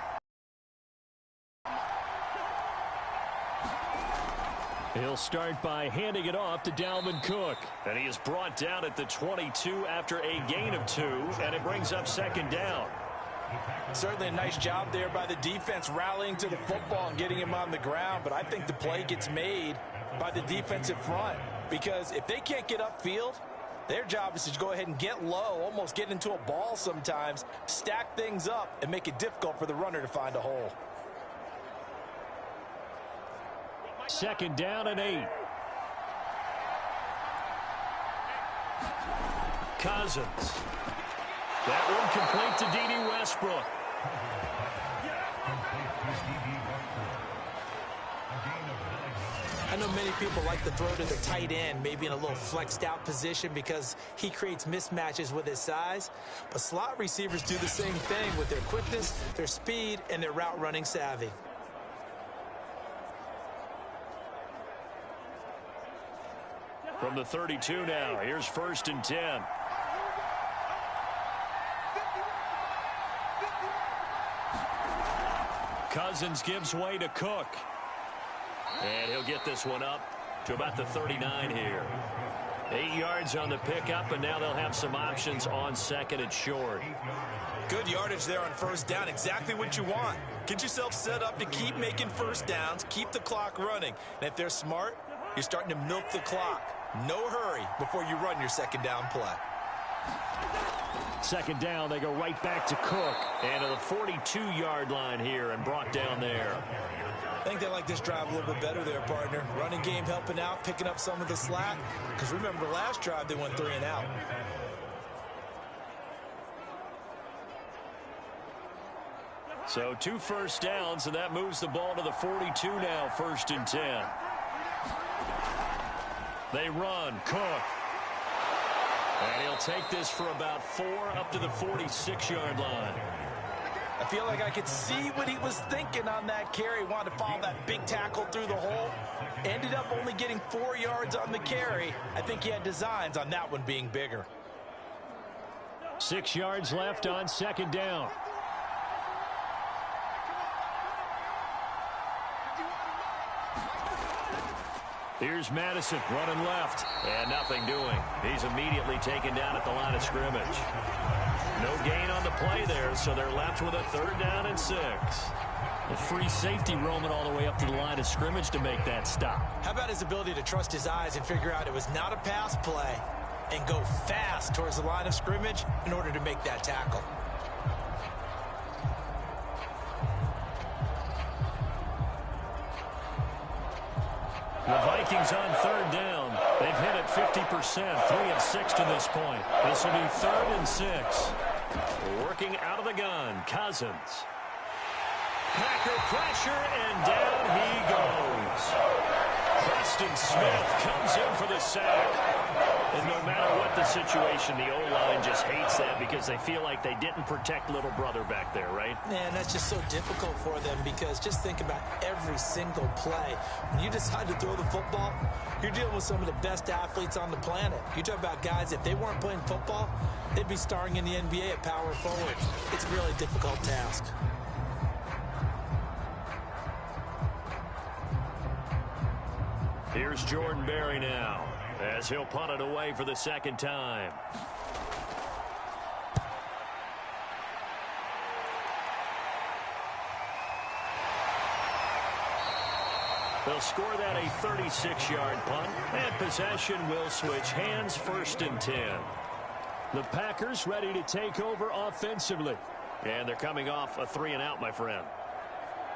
He'll start by handing it off to Dalvin Cook. And he is brought down at the 22 after a gain of 2, and it brings up 2nd down. Certainly a nice job there by the defense rallying to the football and getting him on the ground, but I think the play gets made by the defensive front, because if they can't get upfield, their job is to go ahead and get low, almost get into a ball sometimes, stack things up, and make it difficult for the runner to find a hole. 2nd down and 8. Cousins. That one complete to D.D. Westbrook. I know many people like to throw to the tight end, maybe in a little flexed out position because he creates mismatches with his size. But slot receivers do the same thing with their quickness, their speed, and their route running savvy. From the 32 now, here's 1st and 10. Cousins gives way to Cook. And he'll get this one up to about the 39 here. 8 yards on the pickup, and now they'll have some options on 2nd and short. Good yardage there on 1st down. Exactly what you want. Get yourself set up to keep making 1st downs, keep the clock running. And if they're smart, you're starting to milk the clock. No hurry before you run your 2nd down play. 2nd down, they go right back to Cook. And to the 42-yard line here and brought down there. I think they like this drive a little bit better there, partner. Running game helping out, picking up some of the slack. Because remember, the last drive, they went 3 and out. So 2 1st downs, and that moves the ball to the 42 now, 1st and 10. They run, Cook. And he'll take this for about 4 up to the 46-yard line. I feel like I could see what he was thinking on that carry. Wanted to follow that big tackle through the hole. Ended up only getting 4 yards on the carry. I think he had designs on that one being bigger. 6 yards left on 2nd down. Here's Madison running left. And nothing doing. He's immediately taken down at the line of scrimmage. No gain on the play there, so they're left with a 3rd down and 6. A free safety roaming all the way up to the line of scrimmage to make that stop. How about his ability to trust his eyes and figure out it was not a pass play and go fast towards the line of scrimmage in order to make that tackle? The Vikings on 3rd down. They've hit it 50%, 3 of 6 to this point. This will be 3rd and 6. Working out of the gun, Cousins. Packer pressure, and down he goes. Preston Smith comes in for the sack. And no matter what the situation, the O-line just hates that because they feel like they didn't protect little brother back there, right? Man, that's just so difficult for them because just think about every single play. When you decide to throw the football, you're dealing with some of the best athletes on the planet. You talk about guys, if they weren't playing football, they'd be starring in the NBA at power forward. It's a really difficult task. Here's Jordan Berry now as he'll punt it away for the 2nd time. They'll score that a 36-yard punt, and possession will switch hands, 1st and 10. The Packers ready to take over offensively. And they're coming off a 3 and out, my friend.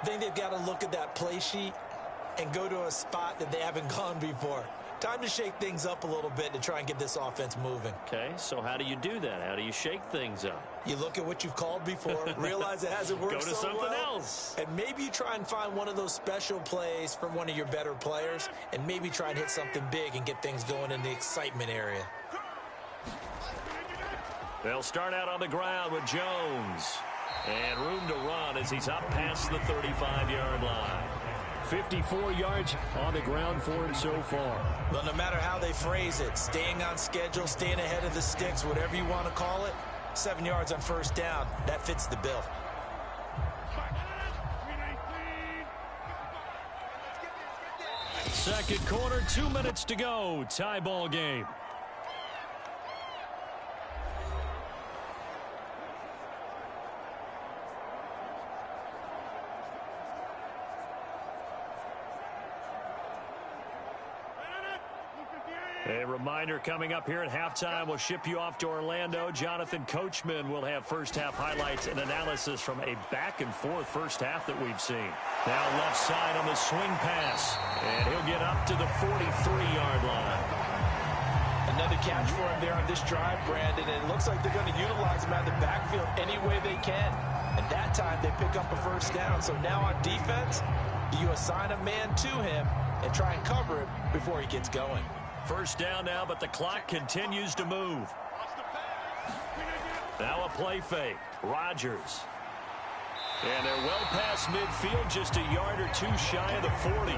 I think they've got to look at that play sheet and go to a spot that they haven't gone before. Time to shake things up a little bit to try and get this offense moving. Okay, so how do you do that? How do you shake things up? You look at what you've called before, realize it hasn't worked Go to so something well, else. and maybe you try and find one of those special plays from one of your better players, and maybe try and hit something big and get things going in the excitement area. They'll start out on the ground with Jones. And room to run as he's up past the 35-yard line. 54 yards on the ground for him so far. Well, no matter how they phrase it, staying on schedule, staying ahead of the sticks, whatever you want to call it, 7 yards on 1st down, that fits the bill. Second quarter, 2 minutes to go. Tie ball game. A reminder coming up here at halftime. We'll ship you off to Orlando. Jonathan Coachman will have first-half highlights and analysis from a back-and-forth first half that we've seen. Now left side on the swing pass. And he'll get up to the 43-yard line. Another catch for him there on this drive, Brandon, and it looks like they're going to utilize him out of the backfield any way they can. And that time they pick up a first down. So now on defense, you assign a man to him and try and cover him before he gets going. First down now, but the clock continues to move. Now a play fake. Rodgers. And they're well past midfield, just a yard or two shy of the 40.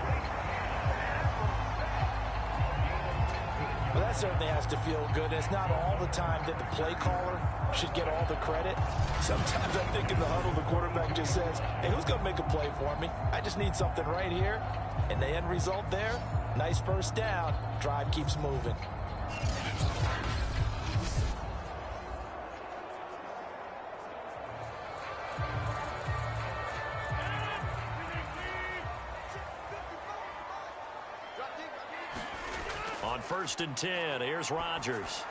Well, that certainly has to feel good. It's not all the time that the play caller should get all the credit. Sometimes I think in the huddle, the quarterback just says, hey, who's going to make a play for me? I just need something right here. And the end result there, nice first down. Drive keeps moving. On 1st and 10, here's Rodgers.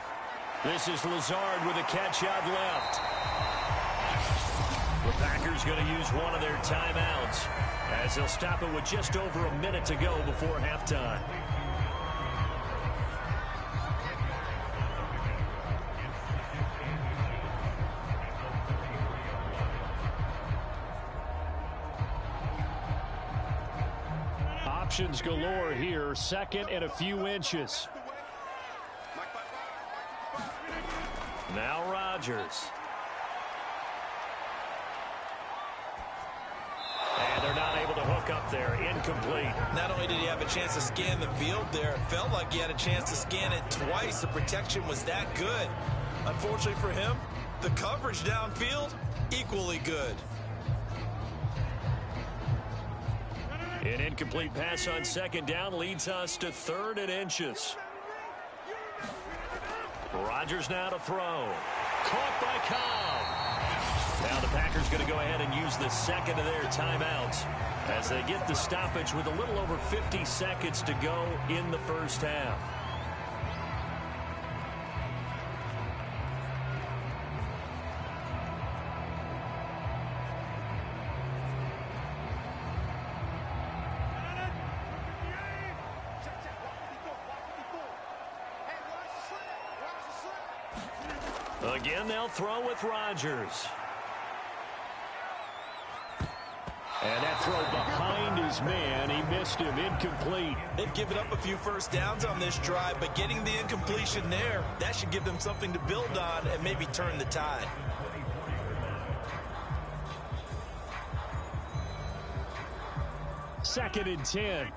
This is Lazard with a catch out left. The Packers going to use one of their timeouts as they'll stop it with just over a minute to go before halftime. Options galore here. Second and a few inches. Now Rodgers. And they're not able to hook up there. Incomplete. Not only did he have a chance to scan the field there, it felt like he had a chance to scan it twice. The protection was that good. Unfortunately for him, the coverage downfield, equally good. An incomplete pass on second down leads us to 3rd and inches. Rodgers now to throw. Caught by Cobb. Now the Packers going to go ahead and use the second of their timeouts as they get the stoppage with a little over 50 seconds to go in the first half. Again, they'll throw with Rodgers. And that throw behind his man. He missed him. Incomplete. They've given up a few first downs on this drive, but getting the incompletion there, that should give them something to build on and maybe turn the tide. Second and 10.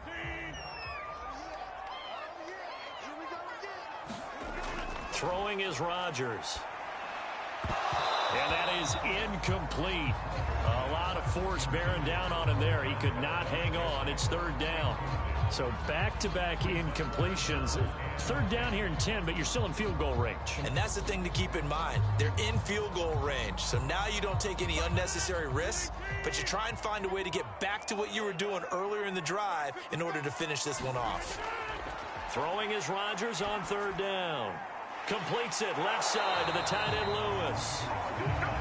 Throwing is Rodgers. And that is incomplete. A lot of force bearing down on him there. He could not hang on. It's 3rd down. So back-to-back incompletions. 3rd down here in 10, but you're still in field goal range. And that's the thing to keep in mind. They're in field goal range. So now you don't take any unnecessary risks, but you try and find a way to get back to what you were doing earlier in the drive in order to finish this one off. Throwing is Rodgers on 3rd down. Completes it left side to the tight end Lewis.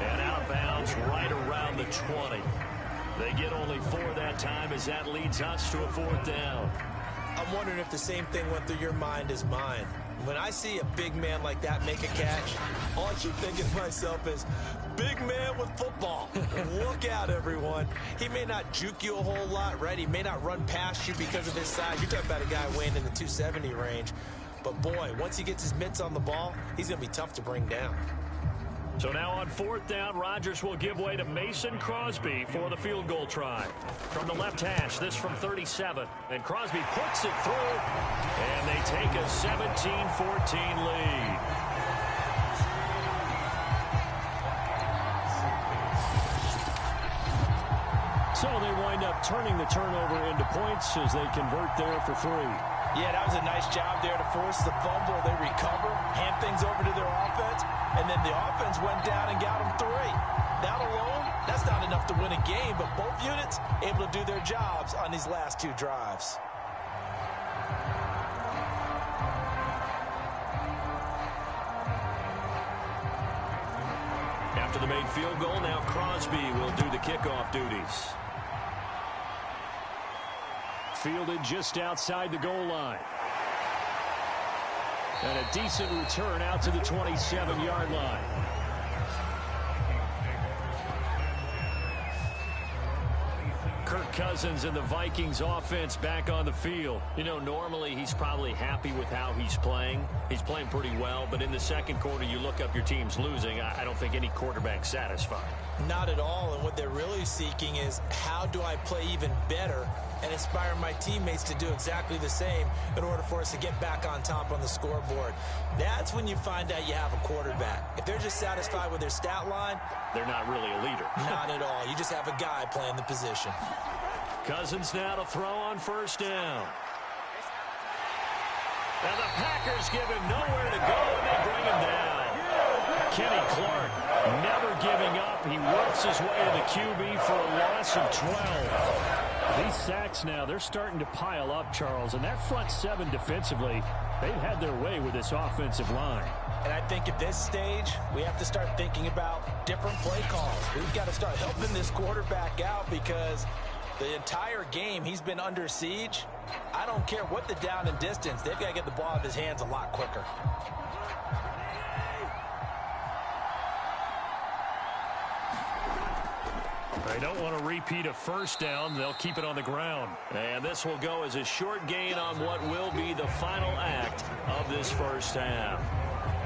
And out of bounds right around the 20. They get only 4 that time as that leads us to a 4th down. I'm wondering if the same thing went through your mind as mine. When I see a big man like that make a catch, all I keep thinking to myself is, big man with football. Look out, everyone. He may not juke you a whole lot, right? He may not run past you because of his size. You're talking about a guy weighing in the 270 range. But, boy, once he gets his mitts on the ball, he's going to be tough to bring down. So now on 4th down, Rodgers will give way to Mason Crosby for the field goal try. From the left hash, this from 37. And Crosby puts it through, and they take a 17-14 lead. So they wind up turning the turnover into points as they convert there for 3. Yeah, that was a nice job there to force the fumble. They recover, hand things over to their offense, and then the offense went down and got them 3. That alone, that's not enough to win a game, but both units able to do their jobs on these last 2 drives. After the made field goal, now Crosby will do the kickoff duties. Fielded just outside the goal line. And a decent return out to the 27-yard line. Kirk Cousins and the Vikings offense back on the field. You know, normally he's probably happy with how he's playing. He's playing pretty well, but in the second quarter, you look up your team's losing. I don't think any quarterback's satisfied. Not at all, and what they're really seeking is how do I play even better and inspire my teammates to do exactly the same in order for us to get back on top on the scoreboard. That's when you find out you have a quarterback. If they're just satisfied with their stat line, they're not really a leader. Not at all. You just have a guy playing the position. Cousins now to throw on first down. And the Packers give him nowhere to go, and they bring him down. Kenny Clark never giving up. He works his way to the QB for a loss of 12. These sacks now, they're starting to pile up, Charles. And that front seven defensively, they've had their way with this offensive line. And I think at this stage, we have to start thinking about different play calls. We've got to start helping this quarterback out because the entire game he's been under siege. I don't care what the down and distance. They've got to get the ball out of his hands a lot quicker. They don't want to repeat a first down. They'll keep it on the ground. And this will go as a short gain on what will be the final act of this first half.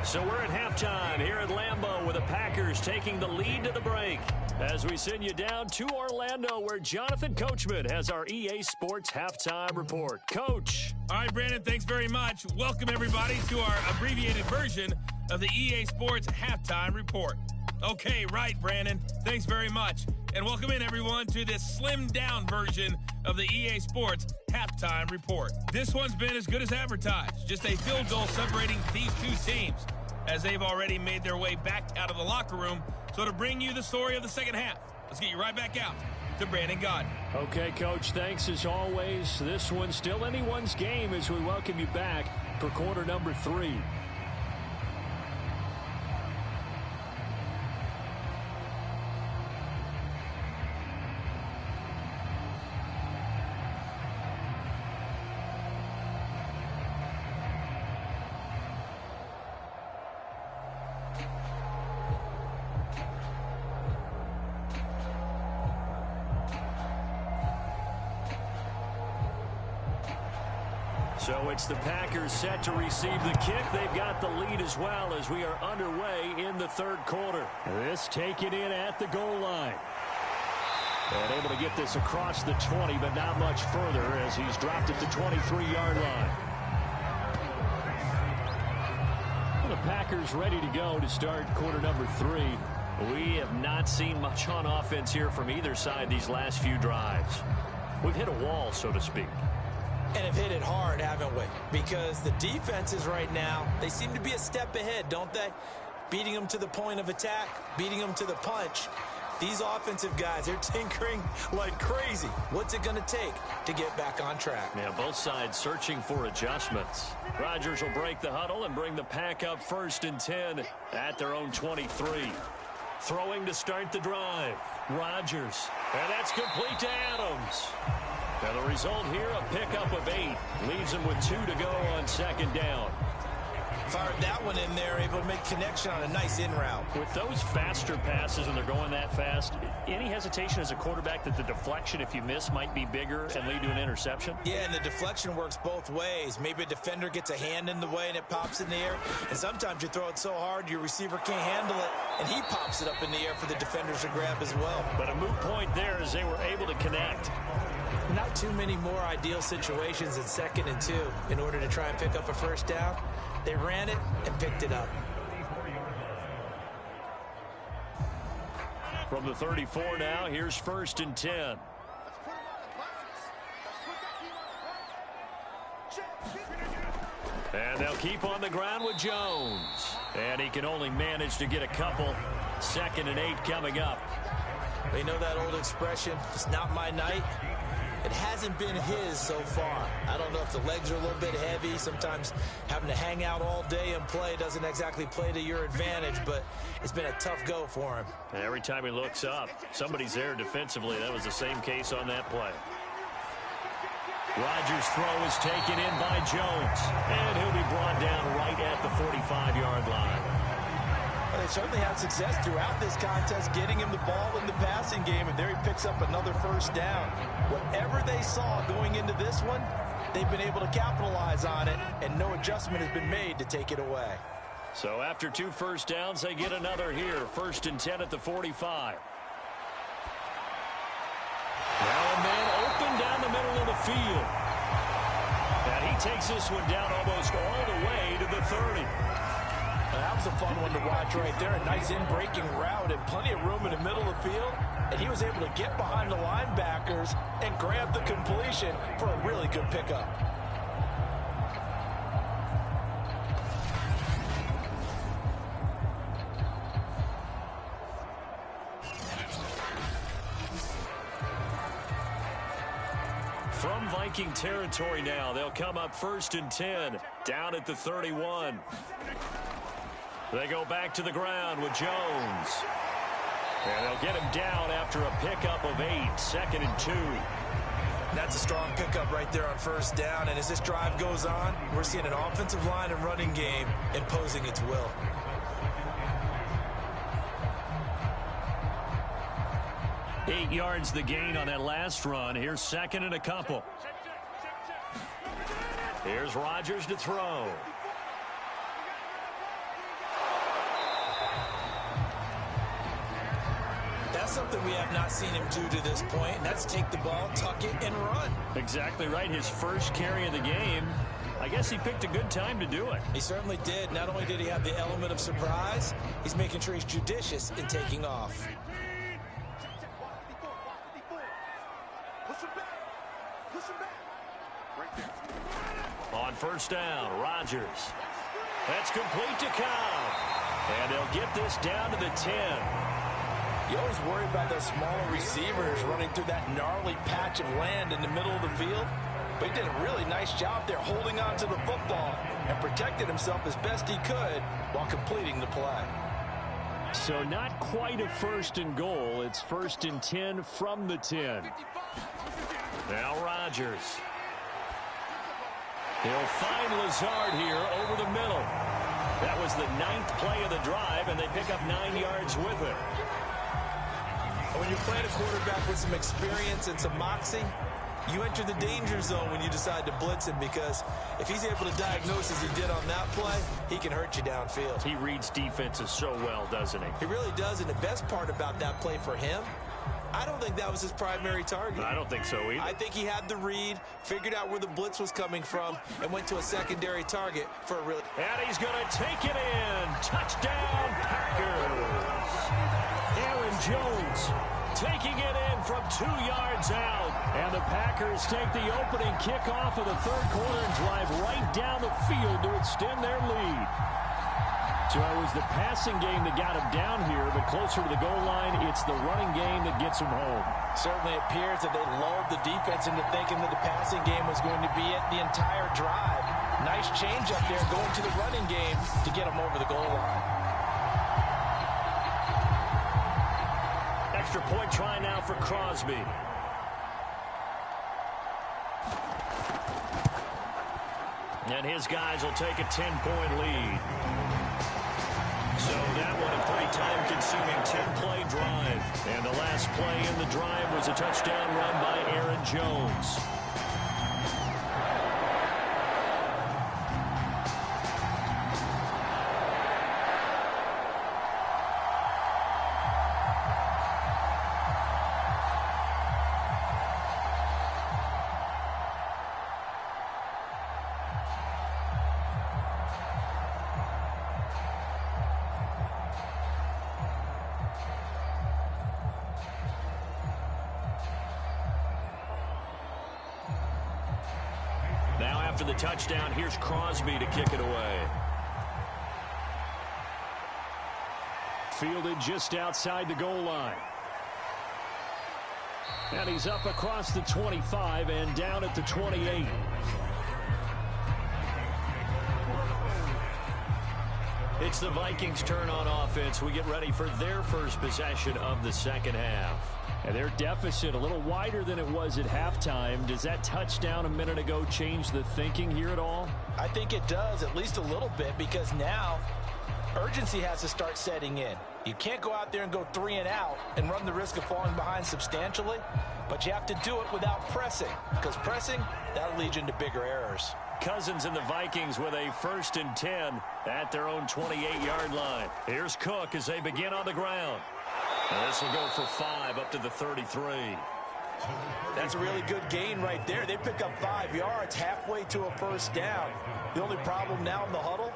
So we're at halftime here at Lambeau with the Packers taking the lead to the break. As we send you down to Orlando where Jonathan Coachman has our EA Sports Halftime Report. Coach. All right, Brandon, thanks very much. Welcome, everybody, to our abbreviated version of the EA Sports Halftime Report. Okay, right, Brandon. Thanks very much. And welcome in, everyone, to this slimmed-down version of the EA Sports Halftime Report. This one's been as good as advertised. Just a field goal separating these two teams as they've already made their way back out of the locker room. So to bring you the story of the second half, let's get you right back out to Brandon Gaudin. Okay, Coach, thanks as always. This one's still anyone's game as we welcome you back for quarter number 3. So it's the Packers set to receive the kick. They've got the lead as well as we are underway in the third quarter. This taken in at the goal line. And able to get this across the 20, but not much further as he's dropped at the 23-yard line. Well, the Packers ready to go to start quarter number 3. We have not seen much on offense here from either side these last few drives. We've hit a wall, so to speak. And have hit it hard, haven't we? Because the defenses right now, they seem to be a step ahead, don't they? Beating them to the point of attack, beating them to the punch. These offensive guys, they're tinkering like crazy. What's it going to take to get back on track? Yeah, both sides searching for adjustments. Rodgers will break the huddle and bring the Pack up 1st and 10 at their own 23. Throwing to start the drive. Rodgers. And that's complete to Adams. Now the result here, a pickup of 8. Leaves him with 2 to go on 2nd down. Fired that one in there, able to make connection on a nice in route. With those faster passes when they're going that fast, any hesitation as a quarterback that the deflection, if you miss, might be bigger and lead to an interception? Yeah, and the deflection works both ways. Maybe a defender gets a hand in the way and it pops in the air. And sometimes you throw it so hard your receiver can't handle it, and he pops it up in the air for the defenders to grab as well. But a moot point there as they were able to connect. Not too many more ideal situations in 2nd and 2 in order to try and pick up a first down. They ran it and picked it up. From the 34 now, here's 1st and 10. And they'll keep on the ground with Jones. And he can only manage to get a couple. 2nd and 8 coming up. You know that old expression, it's not my night? It hasn't been his so far. I don't know if the legs are a little bit heavy. Sometimes having to hang out all day and play doesn't exactly play to your advantage, but it's been a tough go for him. And every time he looks up, somebody's there defensively. That was the same case on that play. Rodgers' throw is taken in by Jones. And he'll be brought down right at the 45-yard line. Well, they certainly had success throughout this contest getting him the ball in the passing game, and there he picks up another first down. Whatever they saw going into this one, they've been able to capitalize on it, and no adjustment has been made to take it away. So after 2 first downs, they get another here. 1st and 10 at the 45. Now a man open down the middle of the field. And he takes this one down almost all the way to the 30. That was a fun one to watch right there. A nice in-breaking route and plenty of room in the middle of the field. And he was able to get behind the linebackers and grab the completion for a really good pickup. From Viking territory now, they'll come up 1st and 10, down at the 31. They go back to the ground with Jones. And they'll get him down after a pickup of 8, 2nd and 2. That's a strong pickup right there on first down. And as this drive goes on, we're seeing an offensive line and running game imposing its will. Eight yards the gain on that last run. Here's 2nd and a couple. Here's Rodgers to throw. That's something we have not seen him do to this point, and that's take the ball, tuck it, and run. Exactly right. His first carry of the game. I guess he picked a good time to do it. He certainly did. Not only did he have the element of surprise, he's making sure he's judicious in taking off. On first down, Rodgers. That's complete to Cobb. And they'll get this down to the 10. You always worry about those smaller receivers running through that gnarly patch of land in the middle of the field. But he did a really nice job there holding on to the football and protected himself as best he could while completing the play. So not quite a 1st and goal. It's 1st and 10 from the 10. Now Rodgers. He'll find Lazard here over the middle. That was the 9th play of the drive, and they pick up 9 yards with it. When you're playing a quarterback with some experience and some moxie, you enter the danger zone when you decide to blitz him, because if he's able to diagnose as he did on that play, he can hurt you downfield. He reads defenses so well, doesn't he? He really does, and the best part about that play for him, I don't think that was his primary target. I don't think so either. I think he had the read, figured out where the blitz was coming from, and went to a secondary target for a really... And he's going to take it in. Touchdown, Packers. Aaron Jones taking it in from 2 yards out. And the Packers take the opening kickoff of the 3rd quarter and drive right down the field to extend their lead. So it was the passing game that got him down here, but closer to the goal line, it's the running game that gets him home. Certainly appears that they lulled the defense into thinking that the passing game was going to be it the entire drive. Nice change up there going to the running game to get him over the goal line. Extra point try now for Crosby. And his guys will take a 10-point lead. So that one a pretty time-consuming 10-play drive. And the last play in the drive was a touchdown run by Aaron Jones. After the touchdown, here's Crosby to kick it away. Fielded just outside the goal line. And he's up across the 25 and down at the 28. It's the Vikings' turn on offense. We get ready for their first possession of the second half. And their deficit a little wider than it was at halftime. Does that touchdown a minute ago change the thinking here at all? I think it does, at least a little bit, because now urgency has to start setting in. You can't go out there and go 3 and out and run the risk of falling behind substantially, but you have to do it without pressing, because pressing, that'll lead you into bigger errors. Cousins and the Vikings with a 1st and 10 at their own 28-yard line. Here's Cook as they begin on the ground. And this will go for 5 up to the 33. That's a really good gain right there. They pick up 5 yards halfway to a first down. The only problem now in the huddle,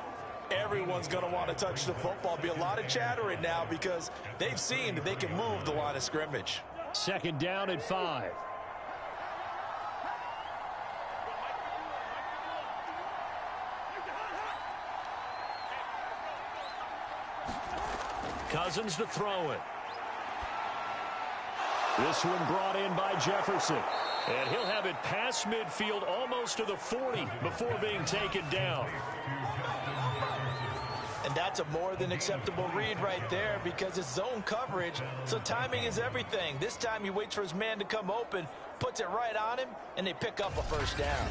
everyone's going to want to touch the football. Be a lot of chattering now because they've seen that they can move the line of scrimmage. 2nd down at 5. Cousins to throw it. This one brought in by Jefferson. And he'll have it past midfield almost to the 40 before being taken down. And that's a more than acceptable read right there because it's zone coverage, so timing is everything. This time he waits for his man to come open, puts it right on him, and they pick up a first down.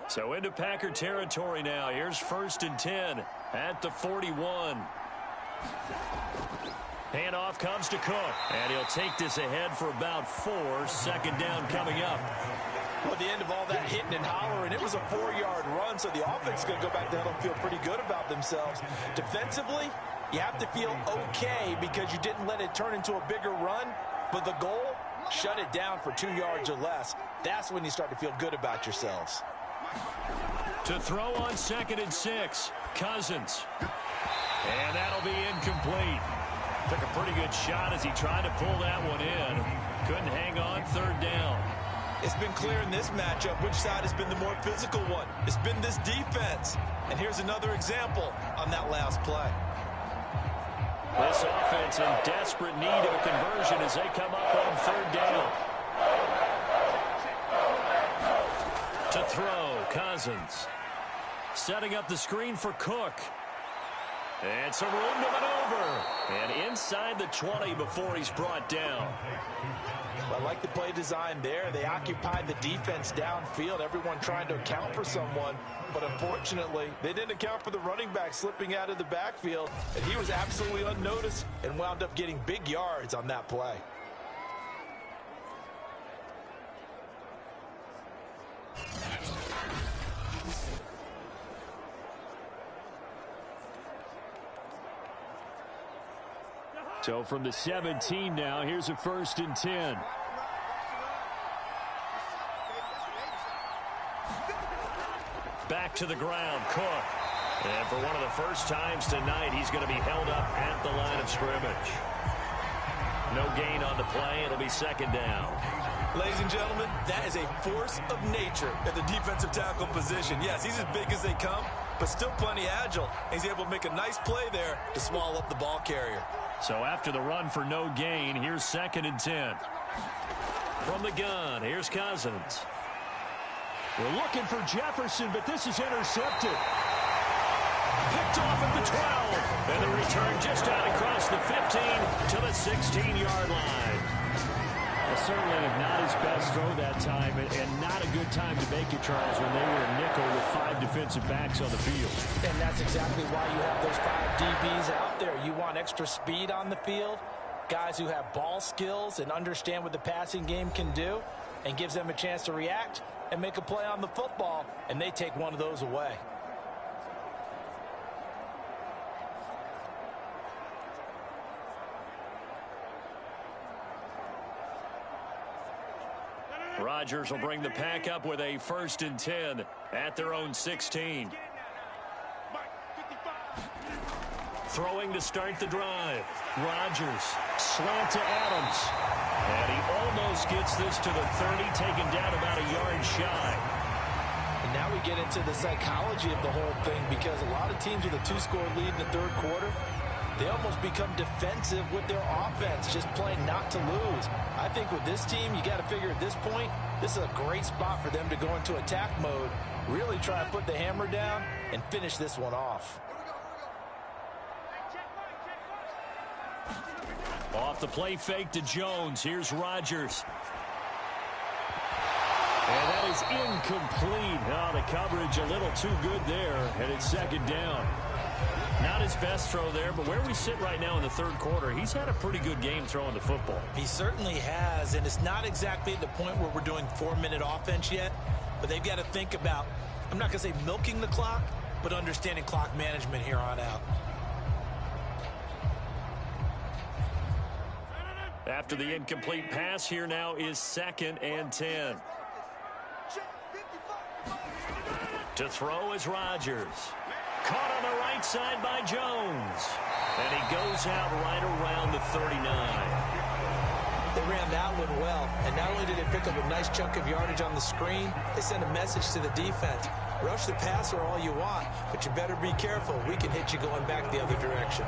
So into Packer territory now. Here's 1st and 10 at the 41. Handoff comes to Cook. And he'll take this ahead for about 4. 2nd down coming up. Well, at the end of all that hitting and hollering, it was a 4-yard run, so the offense is going to go back to huddle and feel pretty good about themselves. Defensively, you have to feel okay because you didn't let it turn into a bigger run, but the goal, shut it down for 2 yards or less. That's when you start to feel good about yourselves. To throw on 2nd and 6, Cousins. And that'll be incomplete. Took a pretty good shot as he tried to pull that one in. Couldn't hang on 3rd down. It's been clear in this matchup which side has been the more physical one. It's been this defense. And here's another example on that last play. This offense in desperate need of a conversion as they come up on 3rd down. To throw, Cousins. Setting up the screen for Cook. And some room to maneuver. And inside the 20 before he's brought down. I like the play design there. They occupied the defense downfield, everyone trying to account for someone. But unfortunately, they didn't account for the running back slipping out of the backfield. And he was absolutely unnoticed and wound up getting big yards on that play. So from the 17 now, here's a 1st and 10. Back to the ground, Cook. And for one of the first times tonight, he's going to be held up at the line of scrimmage. No gain on the play. It'll be 2nd down. Ladies and gentlemen, that is a force of nature at the defensive tackle position. Yes, he's as big as they come, but still plenty agile. He's able to make a nice play there to swallow up the ball carrier. So after the run for no gain, here's 2nd and 10. From the gun, here's Cousins. We're looking for Jefferson, but this is intercepted. Picked off at the 12. And the return just out across the 15 to the 16-yard line. Certainly not his best throw that time, and not a good time to make it, Charles, when they were a nickel with 5 defensive backs on the field. And that's exactly why you have those 5 DBs out there. You want extra speed on the field, guys who have ball skills and understand what the passing game can do, and gives them a chance to react and make a play on the football, and they take one of those away. Rodgers will bring the pack up with a 1st and 10 at their own 16. Throwing to start the drive. Rodgers, slant to Adams. And he almost gets this to the 30, taken down about a yard shy. And now we get into the psychology of the whole thing, because a lot of teams with a 2-score lead in the third quarter, they almost become defensive with their offense, just playing not to lose. I think with this team, you got to figure at this point, this is a great spot for them to go into attack mode, really try to put the hammer down and finish this one off. Off the play fake to Jones. Here's Rodgers. And that is incomplete. Oh, the coverage a little too good there, and it's second down. Not his best throw there, but where we sit right now in the third quarter, he's had a pretty good game throwing the football. He certainly has, and it's not exactly at the point where we're doing 4-minute offense yet, but they've got to think about, I'm not going to say milking the clock, but understanding clock management here on out. After the incomplete pass, here now is 2nd and 10. To throw is Rodgers. Caught on the right side by Jones. And he goes out right around the 39. They ran that one well, and not only did they pick up a nice chunk of yardage on the screen, they sent a message to the defense. Rush the passer all you want, but you better be careful. We can hit you going back the other direction.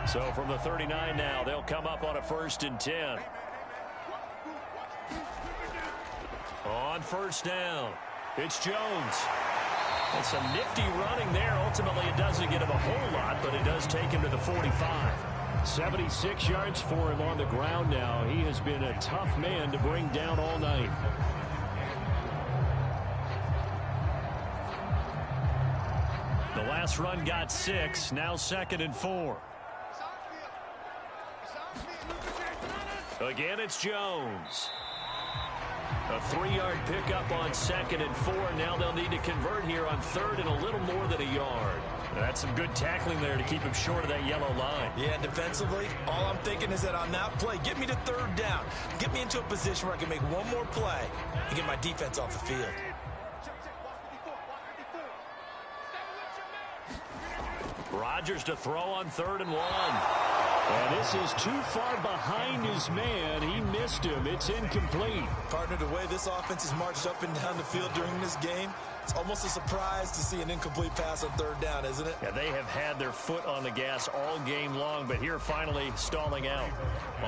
So from the 39 now, they'll come up on a 1st and 10. On 1st down, it's Jones. And some nifty running there. Ultimately, it doesn't get him a whole lot, but it does take him to the 45. 76 yards for him on the ground now. He has been a tough man to bring down all night. The last run got 6. Now 2nd and 4. Again, it's Jones. A 3-yard pickup on 2nd and 4. Now they'll need to convert here on 3rd and a little more than a yard. That's some good tackling there to keep him short of that yellow line. Yeah, defensively, all I'm thinking is that on that play, get me to 3rd down. Get me into a position where I can make one more play and get my defense off the field. Rodgers to throw on 3rd and 1. And this is too far behind his man. He missed him. It's incomplete. Partner, the way this offense has marched up and down the field during this game, it's almost a surprise to see an incomplete pass on 3rd down, isn't it? Yeah, they have had their foot on the gas all game long, but here finally stalling out.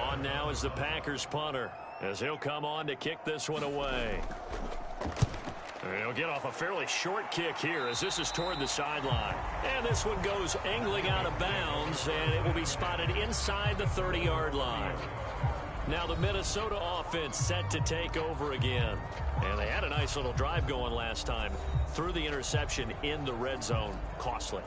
On now is the Packers punter, as he'll come on to kick this one away. He'll get off a fairly short kick here as this is toward the sideline. And this one goes angling out of bounds, and it will be spotted inside the 30-yard line. Now the Minnesota offense set to take over again. And they had a nice little drive going last time. Threw the interception in the red zone. Costly.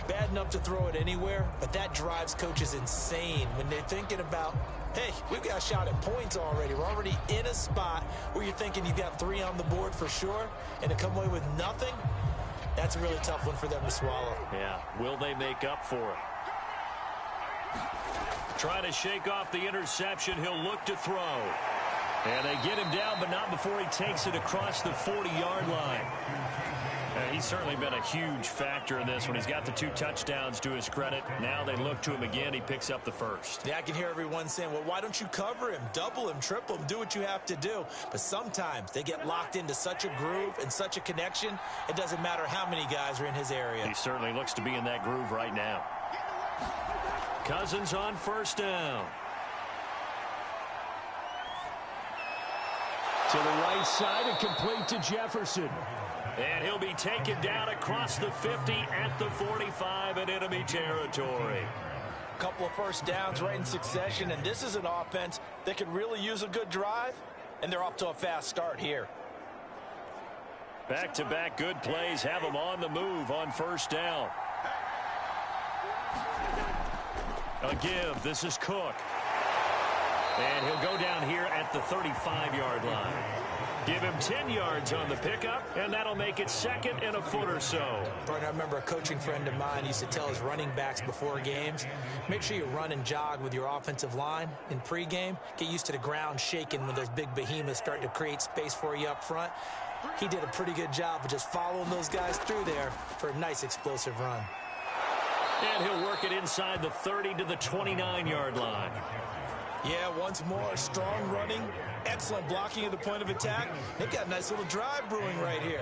Bad enough to throw it anywhere, but that drives coaches insane when they're thinking about, hey, we've got a shot at points already. We're already in a spot where you're thinking you've got 3 on the board for sure, and to come away with nothing, that's a really tough one for them to swallow. Yeah, will they make up for it? Trying to shake off the interception. He'll look to throw. And they get him down, but not before he takes it across the 40-yard line. He's certainly been a huge factor in this when he's got the 2 touchdowns to his credit. Now they look to him again. He picks up the 1st. Yeah, I can hear everyone saying, well, why don't you cover him, double him, triple him, do what you have to do. But sometimes they get locked into such a groove and such a connection, it doesn't matter how many guys are in his area. He certainly looks to be in that groove right now. Cousins on 1st down. To the right side and complete to Jefferson. And he'll be taken down across the 50 at the 45 in enemy territory. A couple of 1st downs right in succession, and this is an offense that could really use a good drive, and they're off to a fast start here. Back-to-back good plays have them on the move on 1st down. A give. This is Cook. And he'll go down here at the 35-yard line. Give him 10 yards on the pickup, and that'll make it 2nd and a foot or so. Brian, I remember a coaching friend of mine used to tell his running backs before games, make sure you run and jog with your offensive line in pregame. Get used to the ground shaking when those big behemoths start to create space for you up front. He did a pretty good job of just following those guys through there for a nice explosive run. And he'll work it inside the 30 to the 29-yard line. Yeah, once more, strong running, excellent blocking at the point of attack. They've got a nice little drive brewing right here.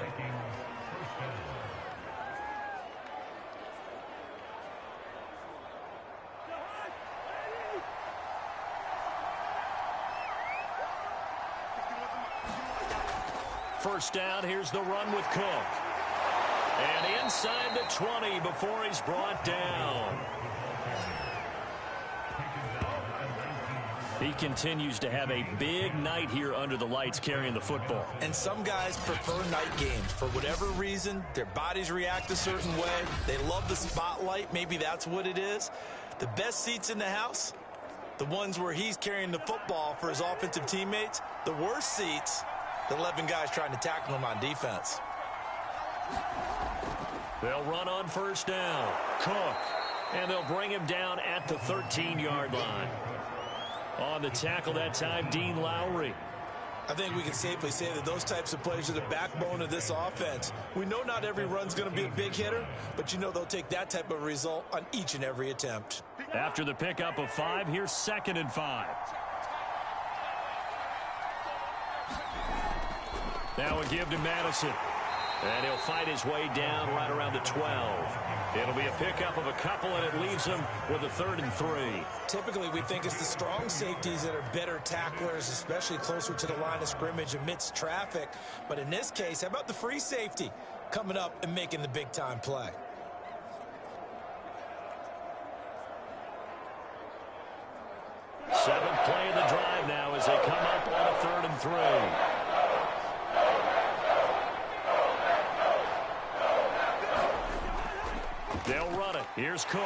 First down, here's the run with Cook. And inside the 20 before he's brought down. He continues to have a big night here under the lights carrying the football. And some guys prefer night games. For whatever reason, their bodies react a certain way. They love the spotlight. Maybe that's what it is. The best seats in the house, the ones where he's carrying the football for his offensive teammates. The worst seats, the 11 guys trying to tackle him on defense. They'll run on first down. Cook. And they'll bring him down at the 13-yard line. On the tackle that time, Dean Lowry. I think we can safely say that those types of plays are the backbone of this offense. We know not every run's going to be a big hitter, but you know they'll take that type of result on each and every attempt. After the pickup of 5, here's 2nd and 5. Now a give to Madison. And he'll fight his way down right around the 12. It'll be a pickup of a couple, and it leaves him with a 3rd and 3. Typically, we think it's the strong safeties that are better tacklers, especially closer to the line of scrimmage amidst traffic. But in this case, how about the free safety coming up and making the big-time play? Seventh play of the drive now as they come up on a 3rd and 3. They'll run it. Here's Cook.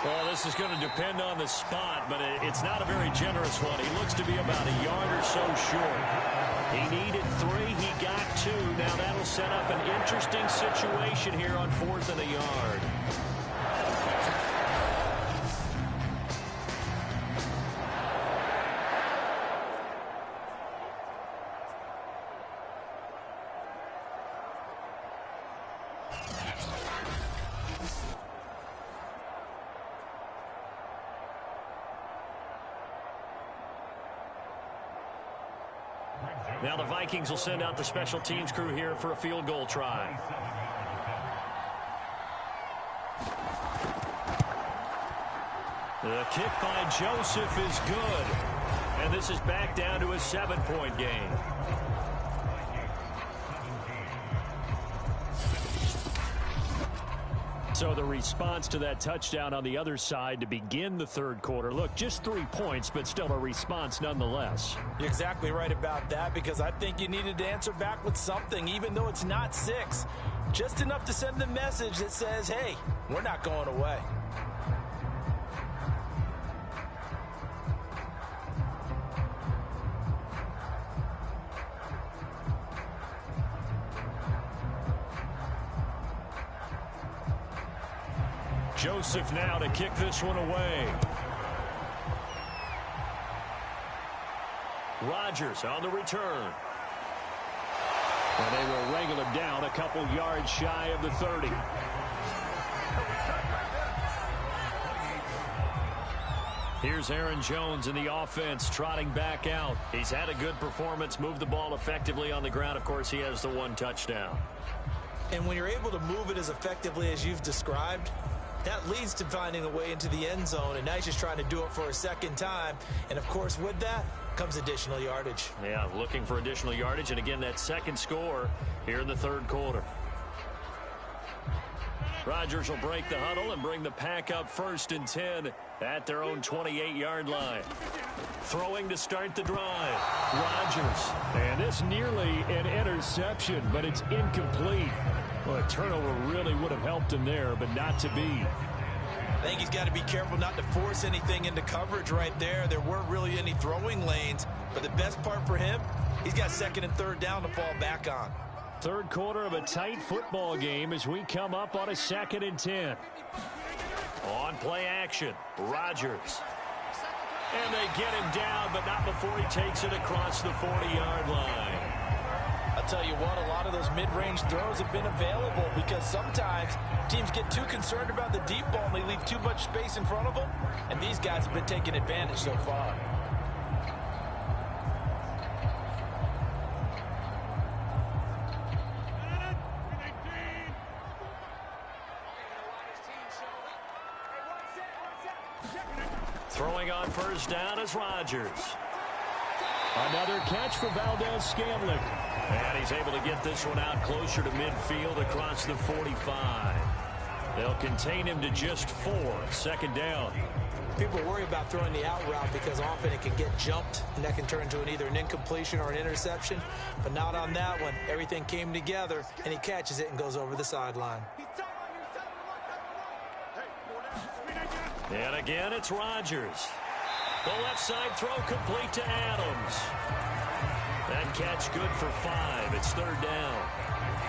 Well, this is going to depend on the spot, but it's not a very generous one. He looks to be about a yard or so short. He needed 3. He got 2. Now that'll set up an interesting situation here on 4th and a yard. Now the Vikings will send out the special teams crew here for a field goal try. The kick by Joseph is good. And this is back down to a 7-point game. So the response to that touchdown on the other side to begin the 3rd quarter. Look, just 3 points, but still a response nonetheless. You're exactly right about that, because I think you needed to answer back with something, even though it's not 6. Just enough to send the message that says, hey, we're not going away. Joseph now to kick this one away. Rodgers on the return. And they will wrangle him down a couple yards shy of the 30. Here's Aaron Jones in the offense trotting back out. He's had a good performance, moved the ball effectively on the ground. Of course, he has the 1 touchdown. And when you're able to move it as effectively as you've described, that leads to finding a way into the end zone, and now he's just trying to do it for a second time. And, of course, with that comes additional yardage. Yeah, looking for additional yardage, and again, that second score here in the 3rd quarter. Rodgers will break the huddle and bring the pack up 1st and 10 at their own 28-yard line. Throwing to start the drive. Rodgers. And this nearly an interception, but it's incomplete. Well, a turnover really would have helped him there, but not to be. I think he's got to be careful not to force anything into coverage right there. There weren't really any throwing lanes, but the best part for him, he's got 2nd and 3rd down to fall back on. 3rd quarter of a tight football game as we come up on a 2nd and 10. On play action, Rodgers. And they get him down, but not before he takes it across the 40-yard line. I'll tell you what, a lot of those mid-range throws have been available because sometimes teams get too concerned about the deep ball and they leave too much space in front of them, and these guys have been taking advantage so far. Throwing on first down is Rodgers. Another catch for Valdez-Scantling. And he's able to get this one out closer to midfield across the 45. They'll contain him to just 4. Second down. People worry about throwing the out route because often it can get jumped, and that can turn into either an incompletion or an interception. But not on that one. Everything came together, and he catches it and goes over the sideline. And again, it's Rodgers. The left side throw complete to Adams. That catch good for 5. It's third down.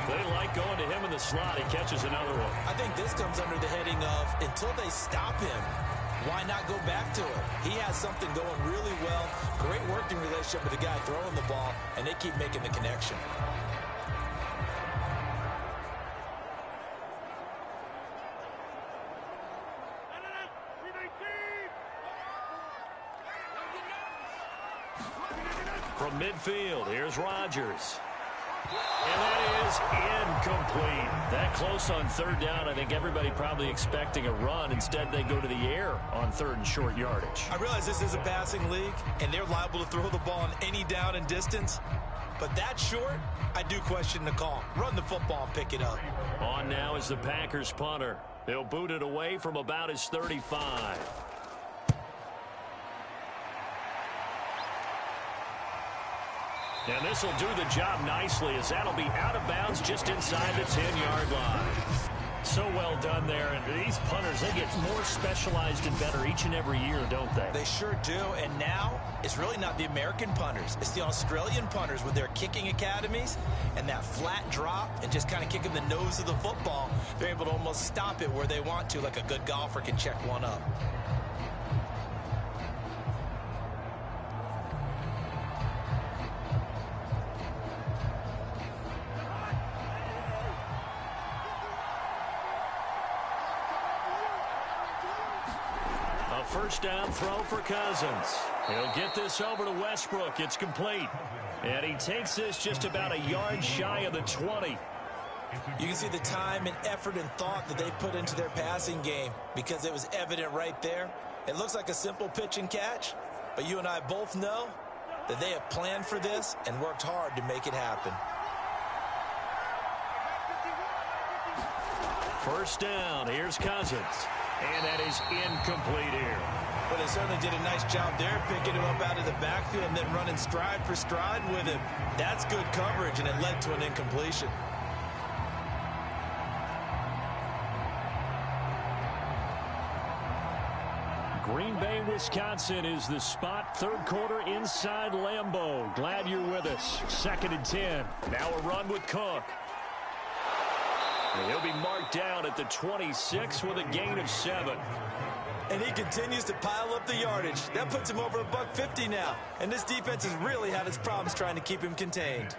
They like going to him in the slot. He catches another one. I think this comes under the heading of until they stop him, why not go back to it? He has something going really well. Great working relationship with the guy throwing the ball, and they keep making the connection. From midfield, here's Rodgers. And that is incomplete. That close on third down. I think everybody probably expecting a run. Instead, they go to the air on third and short yardage. I realize this is a passing league, and they're liable to throw the ball on any down and distance. But that short, I do question the call. Run the football and pick it up. On now is the Packers punter. They'll boot it away from about his 35. And this will do the job nicely as that'll be out of bounds just inside the 10-yard line. So well done there. And these punters, they get more specialized and better each and every year, don't they? They sure do. And now it's really not the American punters. It's the Australian punters with their kicking academies and that flat drop and just kind of kicking the nose of the football. They're able to almost stop it where they want to, like a good golfer can check one up. First down throw for Cousins. He'll get this over to Westbrook. It's complete. And he takes this just about a yard shy of the 20. You can see the time and effort and thought that they put into their passing game because it was evident right there. It looks like a simple pitch and catch, but you and I both know that they have planned for this and worked hard to make it happen. First down. Here's Cousins. And that is incomplete here. But they certainly did a nice job there, picking him up out of the backfield and then running stride for stride with him. That's good coverage, and it led to an incompletion. Green Bay, Wisconsin is the spot. Third quarter inside Lambeau. Glad you're with us. 2nd and 10. Now a run with Cook. And he'll be marked down at the 26 with a gain of 7. And he continues to pile up the yardage. That puts him over $150 now. And this defense has really had its problems trying to keep him contained.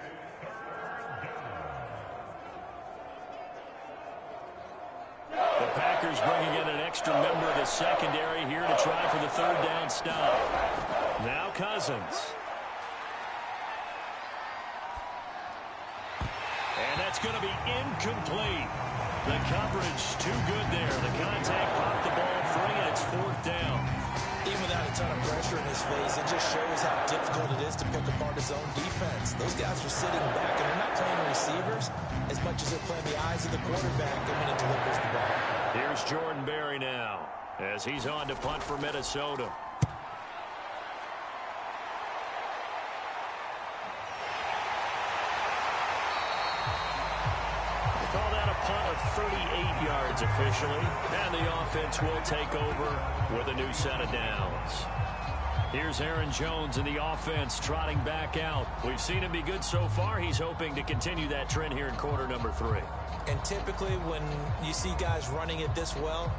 The Packers bringing in an extra member of the secondary here to try for the third down stop. Now Cousins. And that's going to be incomplete. The coverage too good there. The contact popped the ball free, and it's 4th down. Even without a ton of pressure in his face, it just shows how difficult it is to pick apart his own defense. Those guys are sitting back, and they're not playing receivers as much as they're playing the eyes of the quarterback when he delivers the ball. Here's Jordan Berry now as he's on to punt for Minnesota. Call that a punt of 38 yards officially, and the offense will take over with a new set of downs. Here's Aaron Jones and the offense trotting back out. We've seen him be good so far. He's hoping to continue that trend here in quarter number 3. And typically when you see guys running it this well,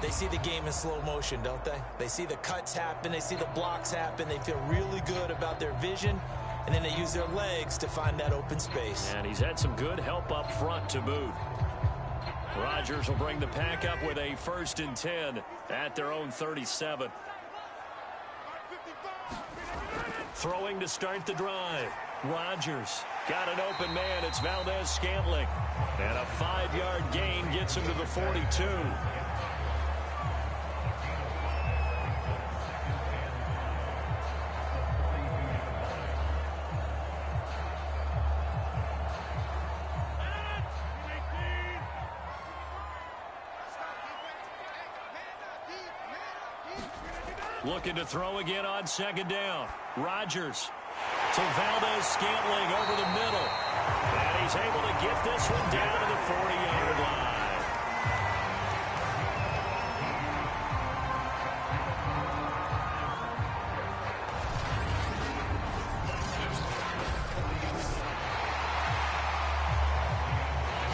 they see the game in slow motion, don't they? They see the cuts happen. They see the blocks happen. They feel really good about their vision. And then they use their legs to find that open space. And he's had some good help up front to boot. Rodgers will bring the pack up with a 1st and 10 at their own 37. Throwing to start the drive. Rodgers got an open man. It's Valdez-Scantling. And a 5-yard gain gets him to the 42. looking to throw again on second down. Rodgers to Valdez-Scantling over the middle. And he's able to get this one down to the 40-yard line.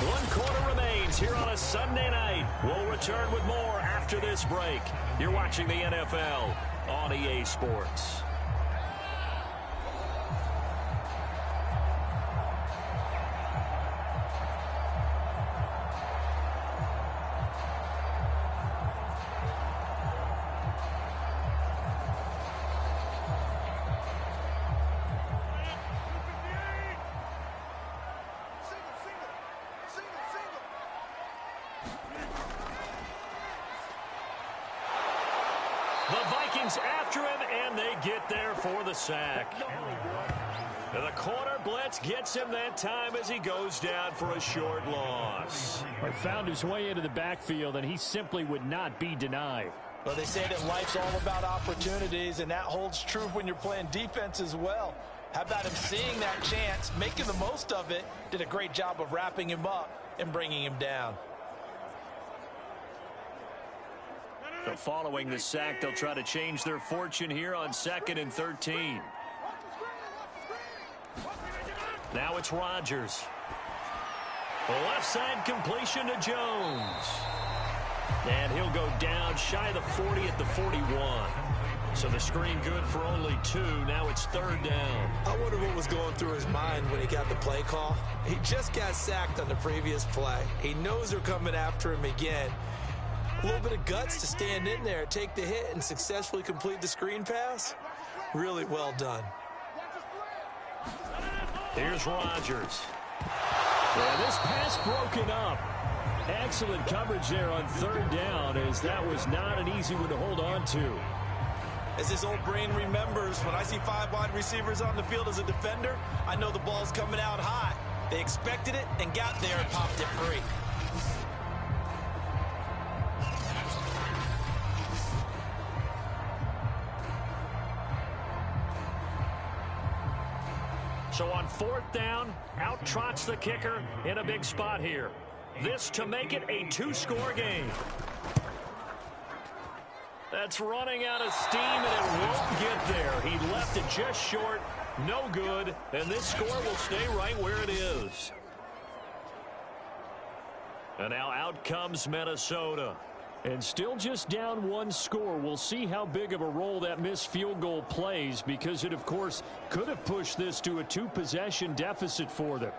One quarter remains here on a Sunday night. We'll return with more after this break. You're watching the NFL on EA Sports. The Vikings after him, and they get there for the sack. The corner blitz gets him that time as he goes down for a short loss. He found his way into the backfield, and he simply would not be denied. Well, they say that life's all about opportunities, and that holds true when you're playing defense as well. How about him seeing that chance, making the most of it, did a great job of wrapping him up and bringing him down. So following the sack, they'll try to change their fortune here on 2nd and 13. Now it's Rodgers. The left side completion to Jones. And he'll go down shy of the 40 at the 41. So the screen good for only 2. Now it's 3rd down. I wonder what was going through his mind when he got the play call. He just got sacked on the previous play. He knows they're coming after him again. A little bit of guts to stand in there, take the hit, and successfully complete the screen pass. Really well done. Here's Rodgers. Yeah, this pass broken up. Excellent coverage there on 3rd down, as that was not an easy one to hold on to. As his old brain remembers, when I see 5 wide receivers on the field as a defender, I know the ball's coming out hot. They expected it and got there and popped it free. So on 4th down, out trots the kicker in a big spot here. This to make it a 2-score game. That's running out of steam, and it won't get there. He left it just short, no good, and this score will stay right where it is. And now out comes Minnesota. And still just down 1 score. We'll see how big of a role that missed field goal plays, because it, of course, could have pushed this to a 2-possession deficit for them.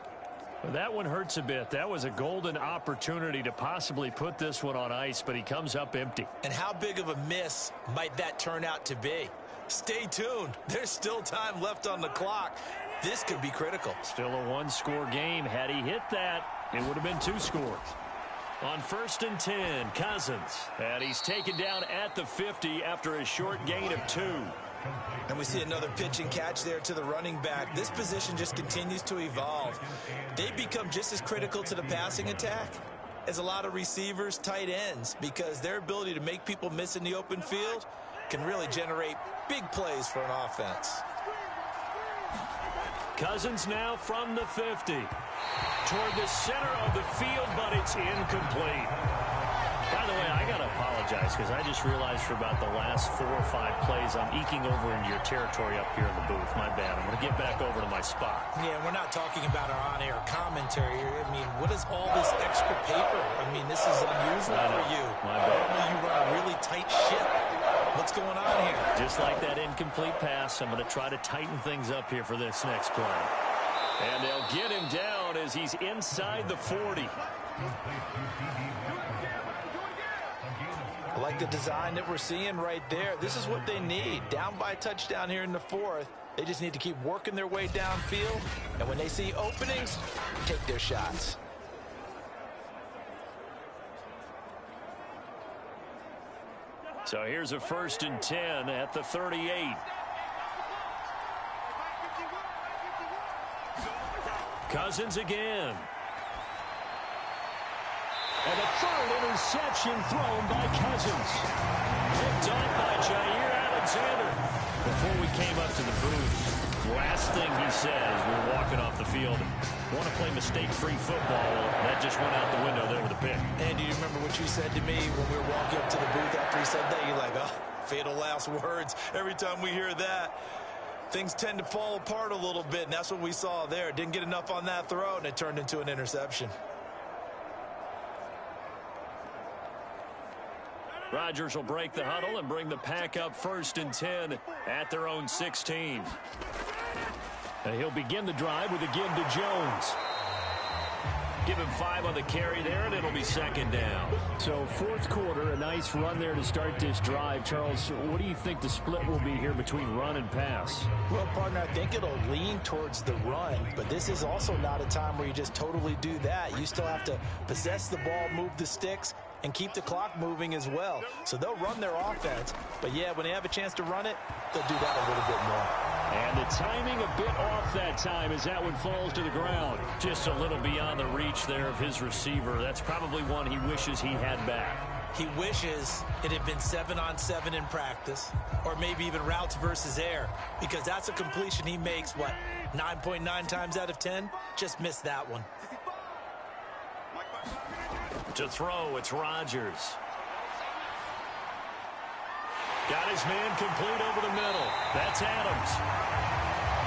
Well, that one hurts a bit. That was a golden opportunity to possibly put this one on ice, but he comes up empty. And how big of a miss might that turn out to be? Stay tuned. There's still time left on the clock. This could be critical. Still a 1-score game. Had he hit that, it would have been 2 scores. On 1st and 10, Cousins. And he's taken down at the 50 after a short gain of 2. And we see another pitch and catch there to the running back. This position just continues to evolve. They become just as critical to the passing attack as a lot of receivers, tight ends, because their ability to make people miss in the open field can really generate big plays for an offense. Cousins now from the 50. Toward the center of the field, but it's incomplete. By the way, I got to apologize because I just realized for about the last 4 or 5 plays I'm eking over into your territory up here in the booth. My bad. I'm going to get back over to my spot. Yeah, we're not talking about our on-air commentary here. I mean, what is all this extra paper? I mean, this is unusual for you. My bad. Normally you run a really tight ship. What's going on here? Just like that incomplete pass, I'm going to try to tighten things up here for this next play. And they'll get him down as he's inside the 40. I like the design that we're seeing right there. This is what they need. Down by a touchdown here in the 4th. They just need to keep working their way downfield. And when they see openings, take their shots. So here's a 1st and 10 at the 38. Cousins again. And a 3rd interception thrown by Cousins. Picked up by Jair came up to the booth, last thing he said as we were walking off the field, want to play mistake-free football. That just went out the window there with a pick. And do you remember what you said to me when we were walking up to the booth after he said that? You're like, oh, fatal last words. Every time we hear that, things tend to fall apart a little bit, and that's what we saw there. Didn't get enough on that throw, and it turned into an interception. Rodgers will break the huddle and bring the Pack up 1st and 10 at their own 16. And he'll begin the drive with a give to Jones. Give him 5 on the carry there, and it'll be 2nd down. So 4th quarter, a nice run there to start this drive. Charles, what do you think the split will be here between run and pass? Well, partner, I think it'll lean towards the run, but this is also not a time where you just totally do that. You still have to possess the ball, move the sticks, and keep the clock moving as well. So they'll run their offense, but yeah, when they have a chance to run it, they'll do that a little bit more. And the timing a bit off that time as that one falls to the ground. Just a little beyond the reach there of his receiver. That's probably one he wishes he had back. He wishes it had been 7-on-7 in practice, or maybe even routes versus air, because that's a completion he makes, what, 9.9 times out of 10? Just missed that one. To throw, it's Rodgers. Got his man complete over the middle. That's Adams.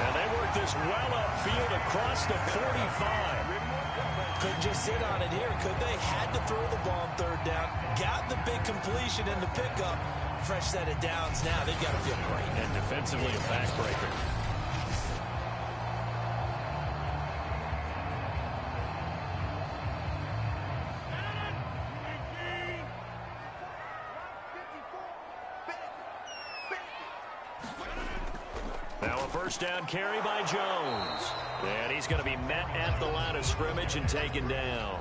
And they work this well upfield across the 45. Couldn't just sit on it here, could they? Had to throw the ball on 3rd down. Got the big completion in the pickup. Fresh set of downs now. They've got to feel great. And defensively a backbreaker. Now a 1st down carry by Jones. And he's going to be met at the line of scrimmage and taken down.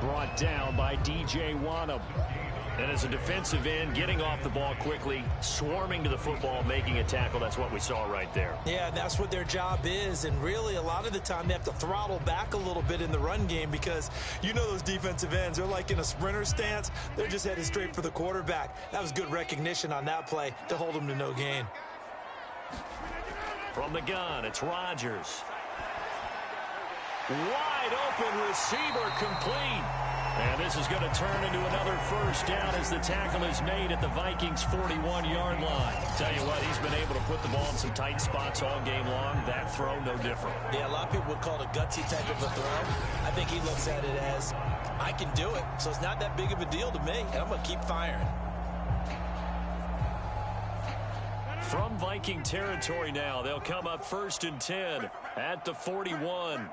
Brought down by DJ Wanham. And as a defensive end, getting off the ball quickly, swarming to the football, making a tackle. That's what we saw right there. Yeah, and that's what their job is. And really, a lot of the time, they have to throttle back a little bit in the run game because you know those defensive ends, they're like in a sprinter stance. They're just headed straight for the quarterback. That was good recognition on that play to hold them to no gain. From the gun, it's Rodgers. Wide open receiver complete. And this is going to turn into another 1st down as the tackle is made at the Vikings' 41-yard line. Tell you what, he's been able to put the ball in some tight spots all game long. That throw, no different. Yeah, a lot of people would call it a gutsy type of a throw. I think he looks at it as, I can do it, so it's not that big of a deal to me, and I'm going to keep firing. From Viking territory now, they'll come up 1st and 10 at the 41.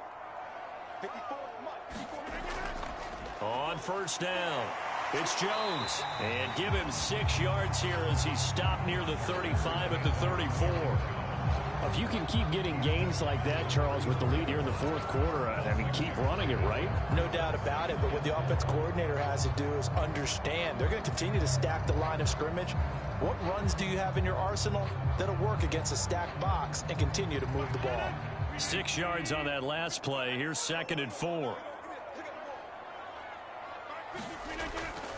On 1st down, it's Jones. And give him 6 yards here as he stopped near the 35 at the 34. If you can keep getting gains like that, Charles, with the lead here in the 4th quarter, I mean, keep running it, right? No doubt about it, but what the offense coordinator has to do is understand. They're going to continue to stack the line of scrimmage. What runs do you have in your arsenal that'll work against a stacked box and continue to move the ball? 6 yards on that last play. Here's 2nd and 4.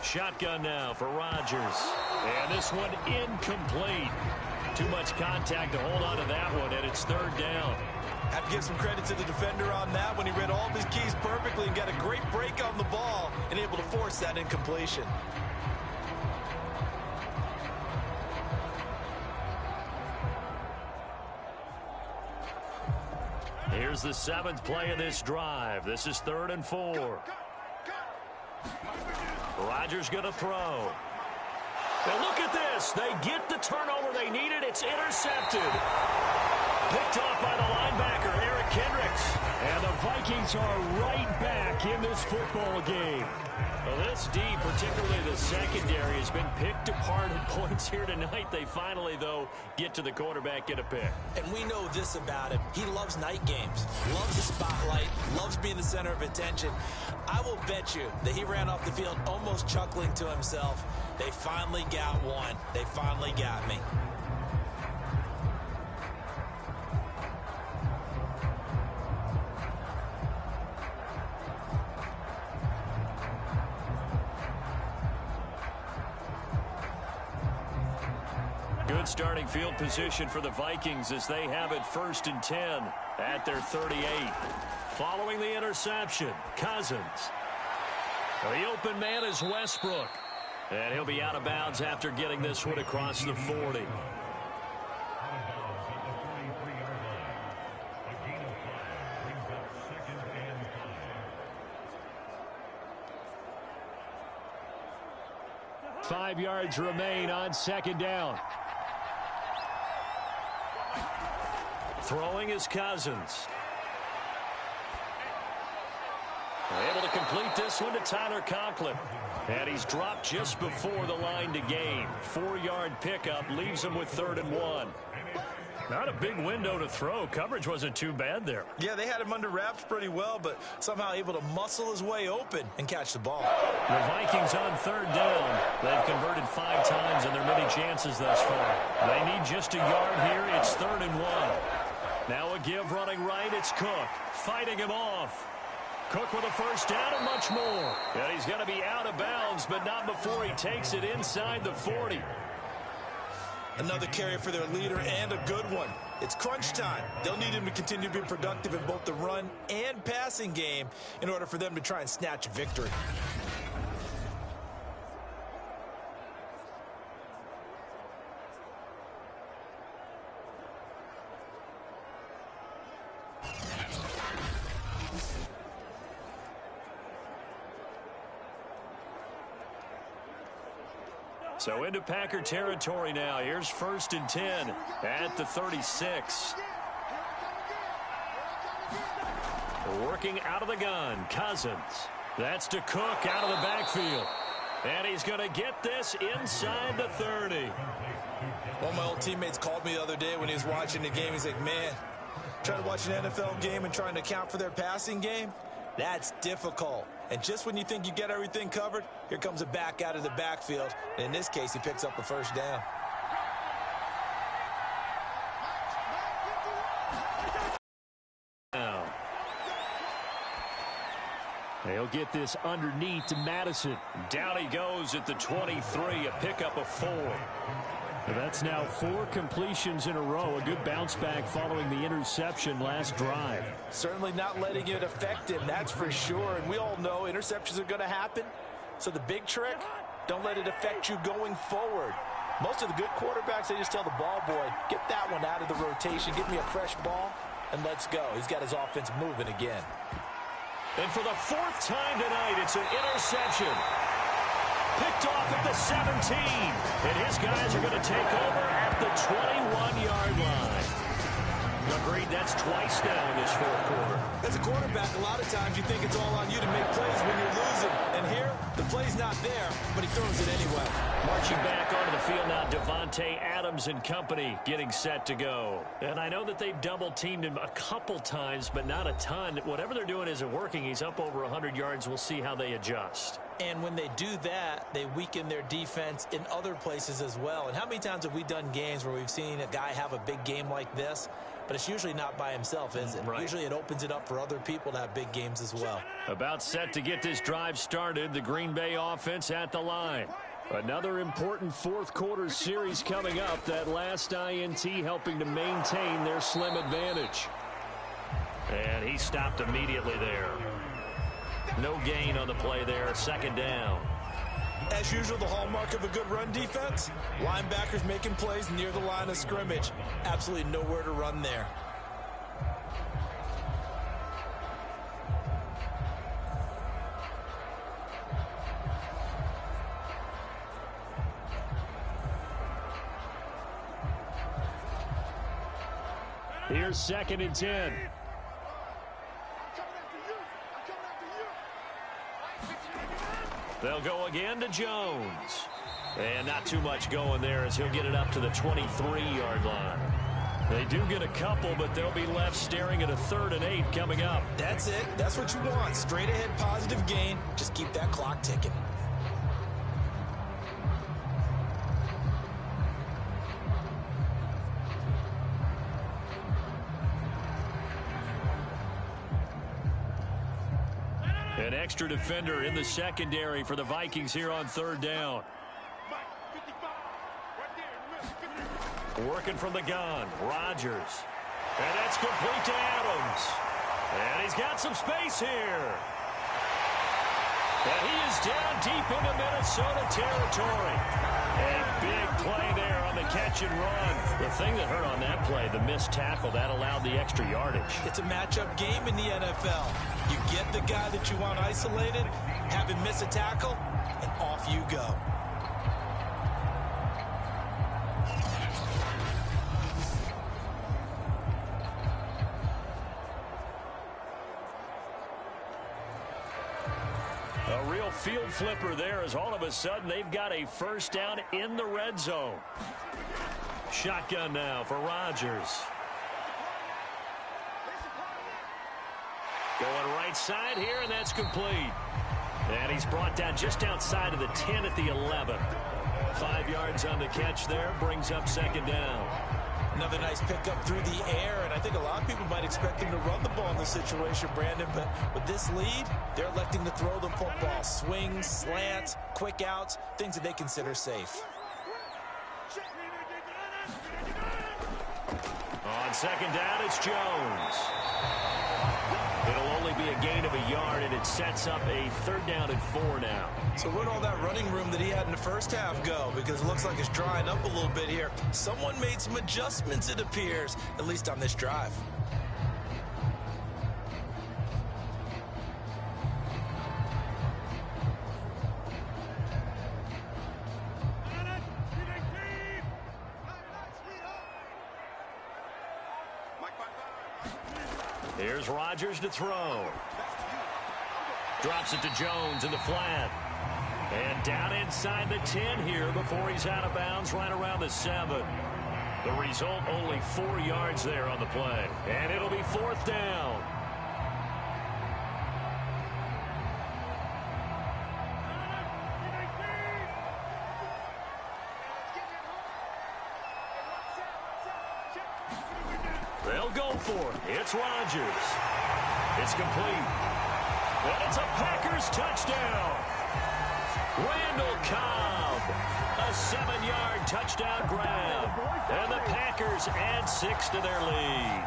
Shotgun now for Rodgers. And this one incomplete. Too much contact to hold on to that one, and it's 3rd down. Have to give some credit to the defender on that when he read all of his keys perfectly and got a great break on the ball and able to force that incompletion. Here's the 7th play of this drive. This is 3rd and 4. Rodgers going to throw. Now look at this. They get the turnover they needed. It's intercepted. Picked off by the linebacker, Eric Kendricks. And the Vikings are right back in this football game. Well, this D, particularly the secondary, has been picked apart at points here tonight. They finally, though, get to the quarterback, get a pick. And we know this about him. He loves night games, loves the spotlight, loves being the center of attention. I will bet you that he ran off the field almost chuckling to himself. They finally got one. They finally got me. Good starting field position for the Vikings as they have it 1st and 10 at their 38. Following the interception, Cousins. The open man is Westbrook. And he'll be out of bounds after getting this one across the 40. Five yards remain on 2nd down. Throwing is Cousins. Able to complete this one to Tyler Conklin. And he's dropped just before the line to gain. 4-yard pickup leaves him with 3rd and 1. Not a big window to throw. Coverage wasn't too bad there. Yeah, they had him under wraps pretty well, but somehow able to muscle his way open and catch the ball. The Vikings on 3rd down. They've converted 5 times in their many chances thus far. They need just a yard here. It's 3rd and 1. Now a give running right. It's Cook fighting him off. Cook with a 1st down and much more. And he's going to be out of bounds, but not before he takes it inside the 40. Another carry for their leader and a good one. It's crunch time. They'll need him to continue to be productive in both the run and passing game in order for them to try and snatch a victory. So into Packer territory now. Here's 1st and 10 at the 36. Working out of the gun, Cousins. That's to Cook out of the backfield. And he's going to get this inside the 30. One of my old teammates called me the other day when he was watching the game. He's like, man, trying to watch an NFL game and trying to account for their passing game, that's difficult. And just when you think you get everything covered, here comes a back out of the backfield. And in this case, he picks up a 1st down. Now, they'll get this underneath to Madison. Down he goes at the 23, a pickup of 4. That's now 4 completions in a row. A good bounce back following the interception last drive. Certainly not letting it affect him, that's for sure. And we all know interceptions are going to happen. So the big trick, don't let it affect you going forward. Most of the good quarterbacks, they just tell the ball boy, get that one out of the rotation, give me a fresh ball, and let's go. He's got his offense moving again. And for the 4th time tonight, it's an interception. Picked off at the 17. And his guys are going to take over at the 21-yard line. Agreed, that's twice now in this 4th quarter. As a quarterback, a lot of times you think it's all on you to make plays when you're losing. And here, the play's not there, but he throws it anyway. Marching back onto the field now, Devontae Adams and company getting set to go. And I know that they've double-teamed him a couple times, but not a ton. Whatever they're doing isn't working. He's up over 100 yards. We'll see how they adjust. And when they do that, they weaken their defense in other places as well. And how many times have we done games where we've seen a guy have a big game like this? But it's usually not by himself, is it? Right. Usually it opens it up for other people to have big games as well. About set to get this drive started, the Green Bay offense at the line. Another important 4th quarter series coming up. That last INT helping to maintain their slim advantage. And he stopped immediately there. No gain on the play there. 2nd down. As usual, the hallmark of a good run defense, linebackers making plays near the line of scrimmage. Absolutely nowhere to run there. Here's 2nd and 10. They'll go again to Jones. And not too much going there as he'll get it up to the 23-yard line. They do get a couple, but they'll be left staring at a 3rd and 8 coming up. That's it. That's what you want. Straight ahead positive gain. Just keep that clock ticking. An extra defender in the secondary for the Vikings here on 3rd down. Working from the gun, Rodgers. And that's complete to Adams. And he's got some space here. And he is down deep into Minnesota territory. A big play there on the catch and run. The thing that hurt on that play, the missed tackle, that allowed the extra yardage. It's a matchup game in the NFL. You get the guy that you want isolated, have him miss a tackle, and off you go. A real field flipper there as all of a sudden they've got a first down in the red zone. Shotgun now for Rodgers. Going right side here, and that's complete. And he's brought down just outside of the 10 at the 11. 5 yards on the catch there, brings up second down. Another nice pickup through the air, and I think a lot of people might expect him to run the ball in this situation, Brandon, but with this lead, they're electing to throw the football. Swings, slants, quick outs, things that they consider safe. On second down, it's Jones. It'll only be a gain of a yard, and it sets up a 3rd down and 4 now. So where'd all that running room that he had in the first half go? Because it looks like it's drying up a little bit here. Someone made some adjustments, it appears, at least on this drive. Here's Rodgers to throw. Drops it to Jones in the flat. And down inside the 10 here before he's out of bounds right around the 7. The result, only 4 yards there on the play. And it'll be 4th down. They'll go for it. It's Rodgers. It's complete. And it's a Packers touchdown. Randall Cobb. A 7-yard touchdown grab. And the Packers add 6 to their lead.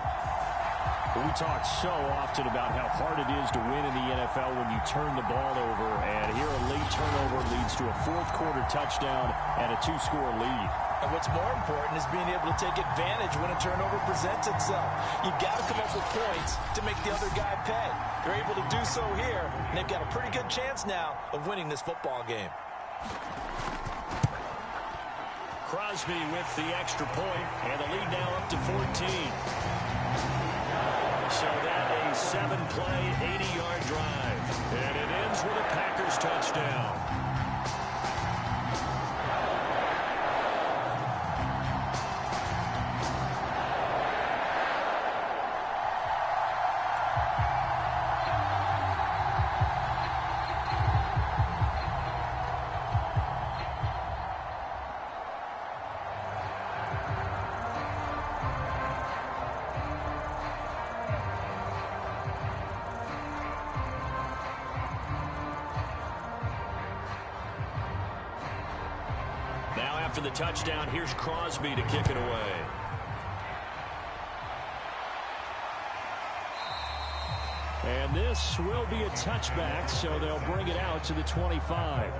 We talk so often about how hard it is to win in the NFL when you turn the ball over. And here a late turnover leads to a 4th quarter touchdown and a 2-score lead. And what's more important is being able to take advantage when a turnover presents itself. You've got to come up with points to make the other guy pay. They're able to do so here, and they've got a pretty good chance now of winning this football game. Crosby with the extra point, and the lead now up to 14. So that a 7-play, 80-yard drive. And it ends with a Packers touchdown. After the touchdown, here's Crosby to kick it away. And this will be a touchback, so they'll bring it out to the 25.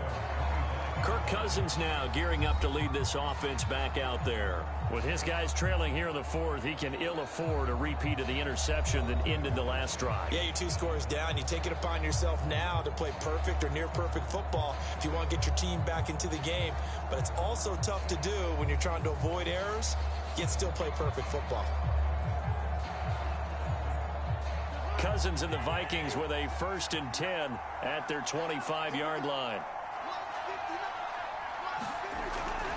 Kirk Cousins now gearing up to lead this offense back out there. With his guys trailing here in the 4th, he can ill afford a repeat of the interception that ended the last drive. Yeah, you're 2 scores down. You take it upon yourself now to play perfect or near perfect football if you want to get your team back into the game. But it's also tough to do when you're trying to avoid errors, yet still play perfect football. Cousins and the Vikings with a 1st and 10 at their 25-yard line.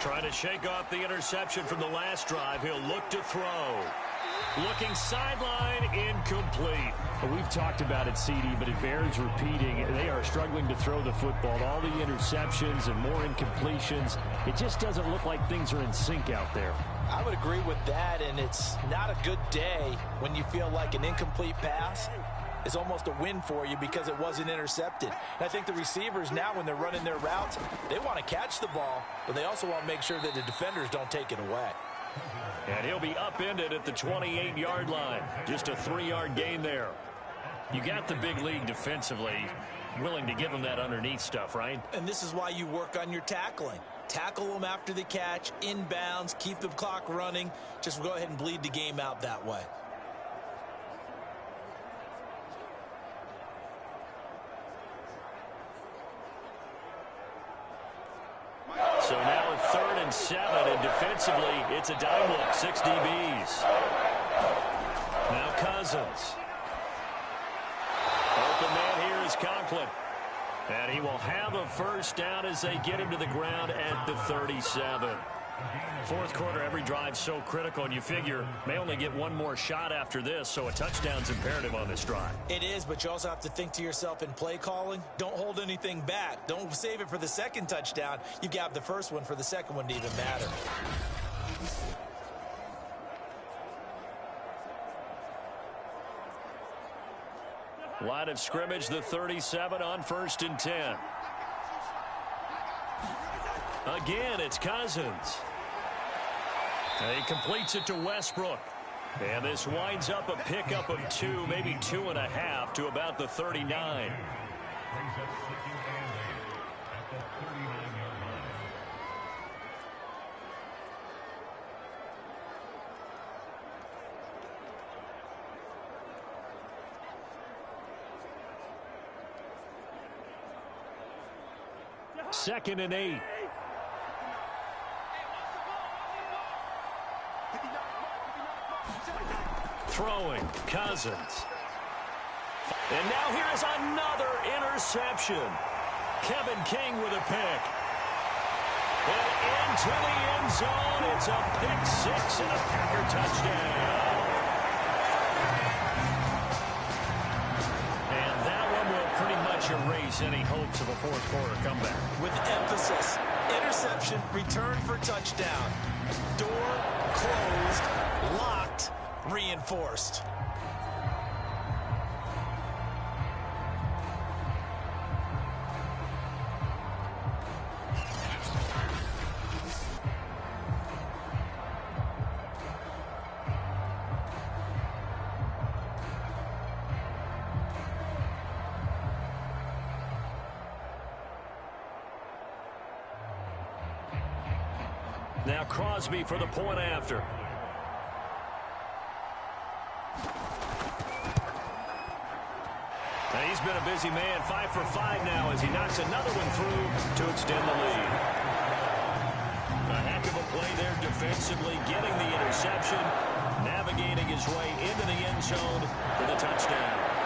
Trying to shake off the interception from the last drive. He'll look to throw. Looking sideline, incomplete. We've talked about it, CD, but it bears repeating. They are struggling to throw the football. All the interceptions and more incompletions. It just doesn't look like things are in sync out there. I would agree with that, and it's not a good day when you feel like an incomplete pass is almost a win for you because it wasn't intercepted. And I think the receivers now, when they're running their routes, they want to catch the ball, but they also want to make sure that the defenders don't take it away. And he'll be upended at the 28-yard line. Just a 3-yard gain there. You got the big league defensively willing to give him that underneath stuff, right? And this is why you work on your tackling. Tackle them after the catch, inbounds, keep the clock running. Just go ahead and bleed the game out that way. So now it's 3rd and 7, and defensively, it's a dime look, 6 DBs. Now Cousins. Open man here is Conklin. And he will have a first down as they get him to the ground at the 37. Fourth quarter, every drive so critical, and you figure may only get one more shot after this, so a touchdown's imperative on this drive. It is, but you also have to think to yourself in play calling, don't hold anything back. Don't save it for the second touchdown. You got the first one for the second one to even matter. Line of scrimmage, the 37 on 1st and 10. Again, it's Cousins. And he completes it to Westbrook. And this winds up a pickup of 2, maybe 2.5 to about the 39. Second and 8. Throwing, Cousins. And now here's another interception. Kevin King with a pick. And into the end zone. It's a pick 6 and a Packer touchdown. And that one will pretty much erase any hopes of a fourth quarter comeback. With emphasis, interception, return for touchdown. Door closed, locked, reinforced. Now Crosby for the point after. And he's been a busy man, 5 for 5 now as he knocks another one through to extend the lead. A heck of a play there defensively, getting the interception, navigating his way into the end zone for the touchdown.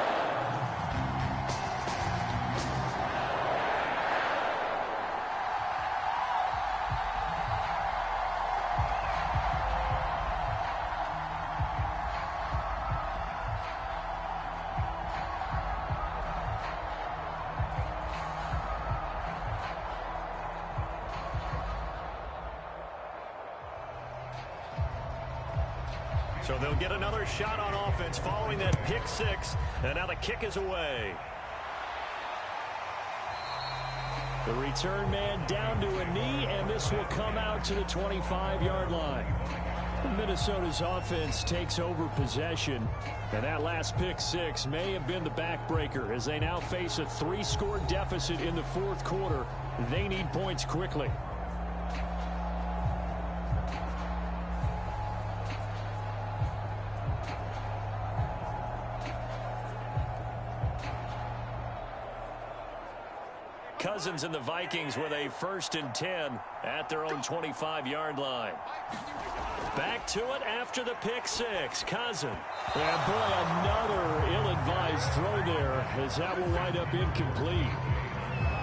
So they'll get another shot on offense following that pick 6. And now the kick is away. The return man down to a knee, and this will come out to the 25-yard line. Minnesota's offense takes over possession. And that last pick 6 may have been the backbreaker as they now face a 3-score deficit in the fourth quarter. They need points quickly. Cousins and the Vikings with a 1st and 10 at their own 25-yard line. Back to it after the pick 6. Cousins. And boy, another ill-advised throw there as that will wind up incomplete.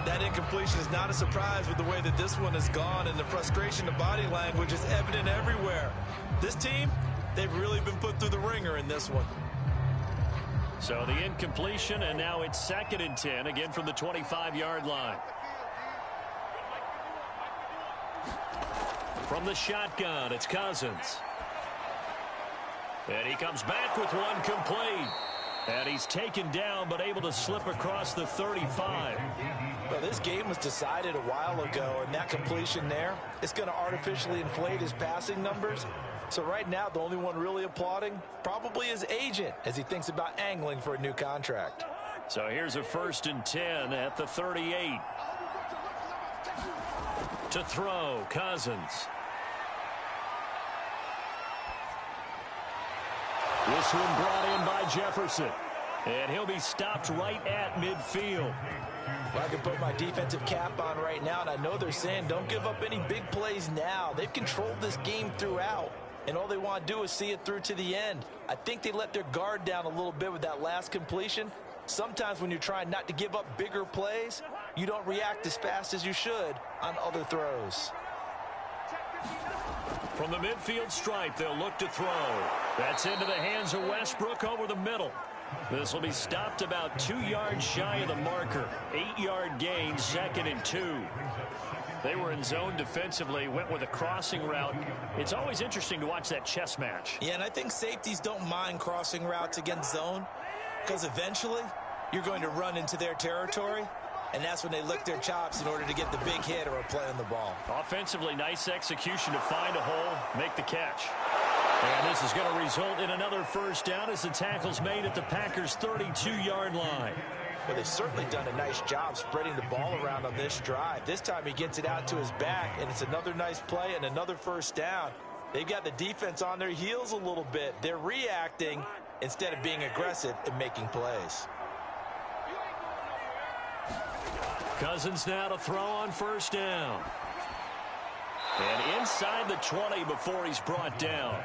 That incompletion is not a surprise with the way that this one has gone, and the frustration of body language is evident everywhere. This team, they've really been put through the ringer in this one. So the incompletion, and now it's 2nd and 10, again from the 25-yard line. From the shotgun, it's Cousins. And he comes back with one complete. And he's taken down, but able to slip across the 35. Well, this game was decided a while ago, and that completion there is going to artificially inflate his passing numbers. So right now, the only one really applauding probably his agent as he thinks about angling for a new contract. So here's a 1st and 10 at the 38. To throw, Cousins. This one brought in by Jefferson. And he'll be stopped right at midfield. Well, I can put my defensive cap on right now, and I know they're saying don't give up any big plays now. They've controlled this game throughout, and all they want to do is see it through to the end. I think they let their guard down a little bit with that last completion. Sometimes when you're trying not to give up bigger plays, you don't react as fast as you should on other throws. From the midfield stripe, they'll look to throw. That's into the hands of Westbrook over the middle. This will be stopped about 2 yards shy of the marker. 8-yard gain, 2nd and 2. They were in zone defensively, went with a crossing route. It's always interesting to watch that chess match. Yeah, and I think safeties don't mind crossing routes against zone because eventually you're going to run into their territory, and that's when they lick their chops in order to get the big hit or a play on the ball. Offensively, nice execution to find a hole, make the catch. And this is going to result in another 1st down as the tackle's made at the Packers' 32-yard line. Well, they've certainly done a nice job spreading the ball around on this drive. This time he gets it out to his back, and it's another nice play and another 1st down. They've got the defense on their heels a little bit. They're reacting instead of being aggressive and making plays. Cousins now to throw on 1st down. And inside the 20 before he's brought down.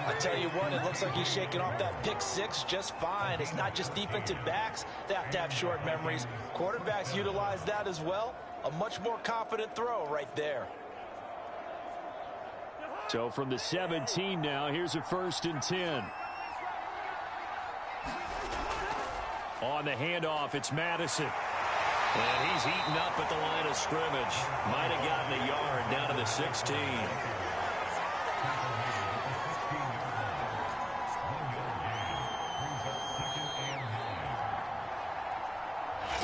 I tell you what, it looks like he's shaking off that pick 6 just fine. It's not just defensive backs that have to have short memories. Quarterbacks utilize that as well. A much more confident throw right there. So from the 17 now, here's a 1st and 10. On the handoff, it's Madison. And he's eaten up at the line of scrimmage. Might have gotten a yard down to the 16.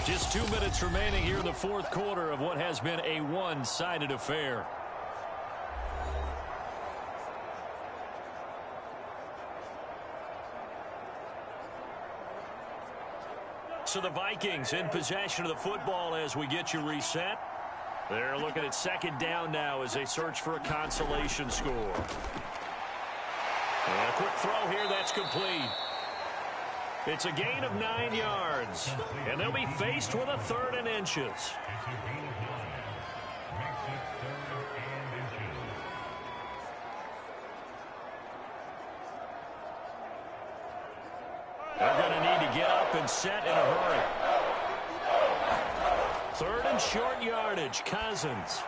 Just 2 minutes remaining here in the 4th quarter of what has been a one-sided affair. So the Vikings in possession of the football as we get you reset. They're looking at 2nd down now as they search for a consolation score. And a quick throw here, that's complete. It's a gain of 9 yards, and they'll be faced with a 3rd and inches. They're going to need to get up and set in a hurry. 3rd and short yardage, Cousins.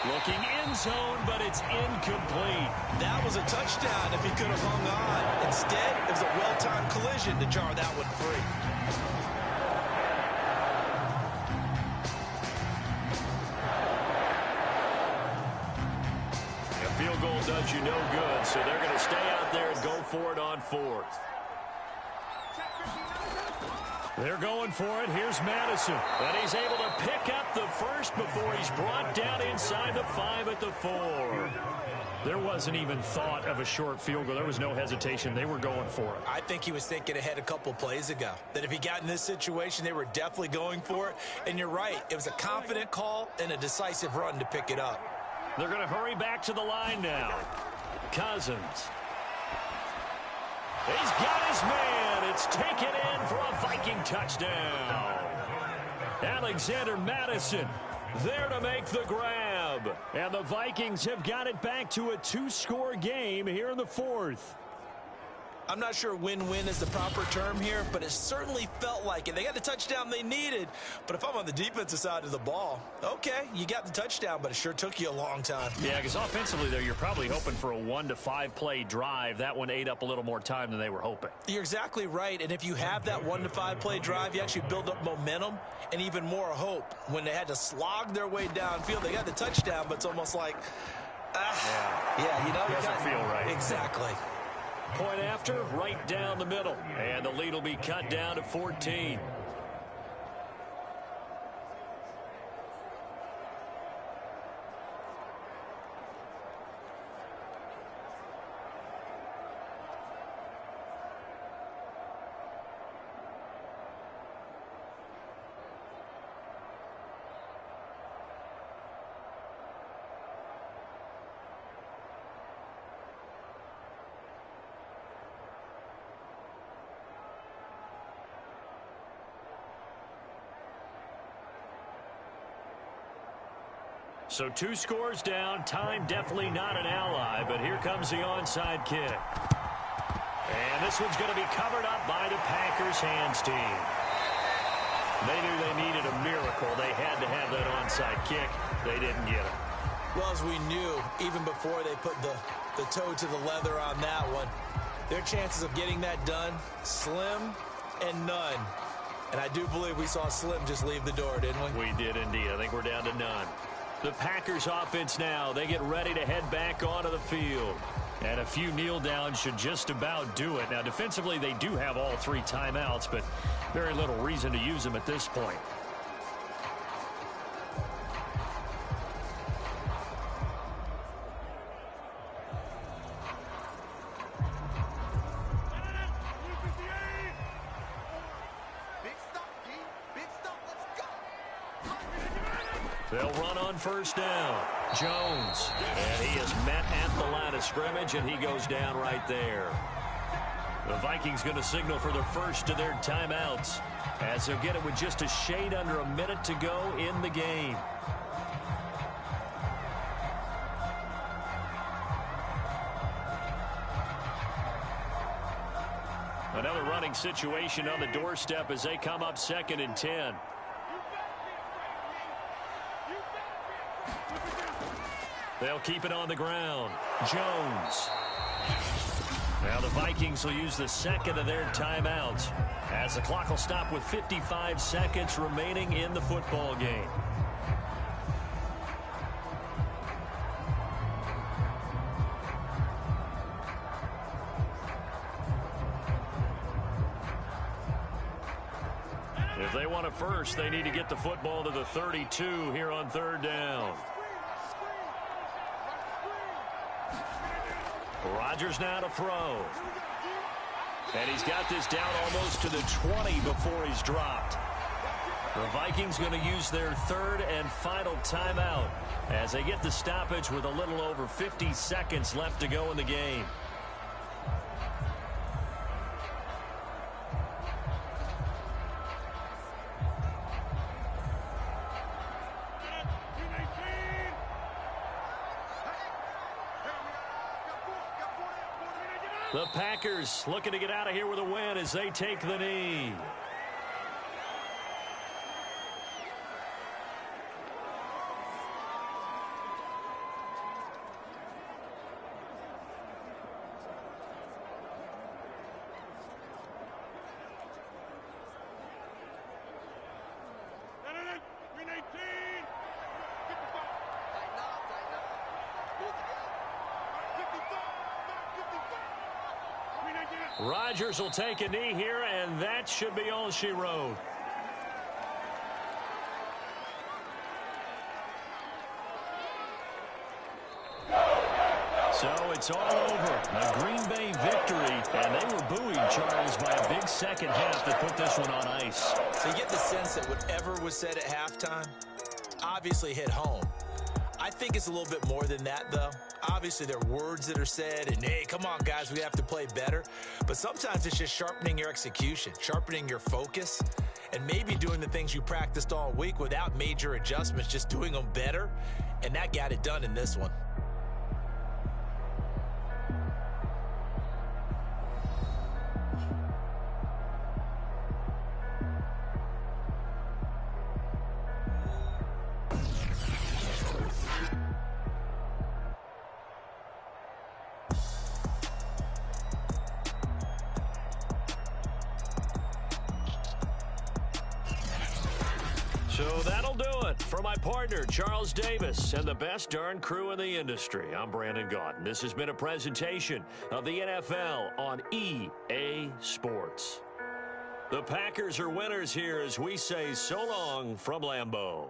Looking in zone, but it's incomplete. That was a touchdown if he could have hung on. Instead, it was a well-timed collision to jar that one free. A field goal does you no good, so they're going to stay out there and go for it on 4th. They're going for it. Here's Madison. And he's able to pick up the 1st before he's brought down inside the 5 at the 4. There wasn't even thought of a short field goal. There was no hesitation. They were going for it. I think he was thinking ahead a couple plays ago. That if he got in this situation, they were definitely going for it. And you're right. It was a confident call and a decisive run to pick it up. They're going to hurry back to the line now. Cousins. He's got his man. It's taken in for a Viking touchdown. Alexander Madison there to make the grab. And the Vikings have got it back to a 2-score game here in the 4th. I'm not sure win-win is the proper term here, but it certainly felt like it. They got the touchdown they needed, but if I'm on the defensive side of the ball, okay, you got the touchdown, but it sure took you a long time. Yeah, because offensively there, you're probably hoping for a 1 to 5 play drive. That one ate up a little more time than they were hoping. You're exactly right, and if you have that 1 to 5 play drive, you actually build up momentum and even more hope. When they had to slog their way downfield, they got the touchdown, but it's almost like, yeah, you know, doesn't feel right. Exactly. Point after, right down the middle. And the lead will be cut down to 14. So 2 scores down. Time definitely not an ally, but here comes the onside kick. And this one's going to be covered up by the Packers hands team. They knew they needed a miracle. They had to have that onside kick. They didn't get it. Well, as we knew, even before they put the toe to the leather on that one, their chances of getting that done, slim and none. And I do believe we saw Slim just leave the door, didn't we? We did indeed. I think we're down to none. The Packers offense now, they get ready to head back onto the field. And a few kneel downs should just about do it. Now, defensively, they do have all 3 timeouts, but very little reason to use them at this point. They'll run on first down. Jones. And he is met at the line of scrimmage, and he goes down right there. The Vikings going to signal for the first of their timeouts, as they'll get it with just a shade under a minute to go in the game. Another running situation on the doorstep as they come up 2nd and 10. They'll keep it on the ground. Jones. Now the Vikings will use the second of their timeouts, as the clock will stop with 55 seconds remaining in the football game. If they want it first, they need to get the football to the 32 here on 3rd down. Rodgers now to throw. And he's got this down almost to the 20 before he's dropped. The Vikings going to use their 3rd and final timeout as they get the stoppage with a little over 50 seconds left to go in the game. The Packers looking to get out of here with a win as they take the knee. Rodgers will take a knee here, and that should be all she wrote. So it's all over. A Green Bay victory, and they were buoyed, Charles, by a big second half that put this one on ice. So you get the sense that whatever was said at halftime obviously hit home. I think it's a little bit more than that, though. Obviously, there are words that are said, and, hey, come on, guys, we have to play better. But sometimes it's just sharpening your execution, sharpening your focus, and maybe doing the things you practiced all week without major adjustments, just doing them better. And that got it done in this one. So that'll do it. For my partner, Charles Davis, and the best darn crew in the industry, I'm Brandon Gaudin. This has been a presentation of the NFL on EA Sports. The Packers are winners here as we say so long from Lambeau.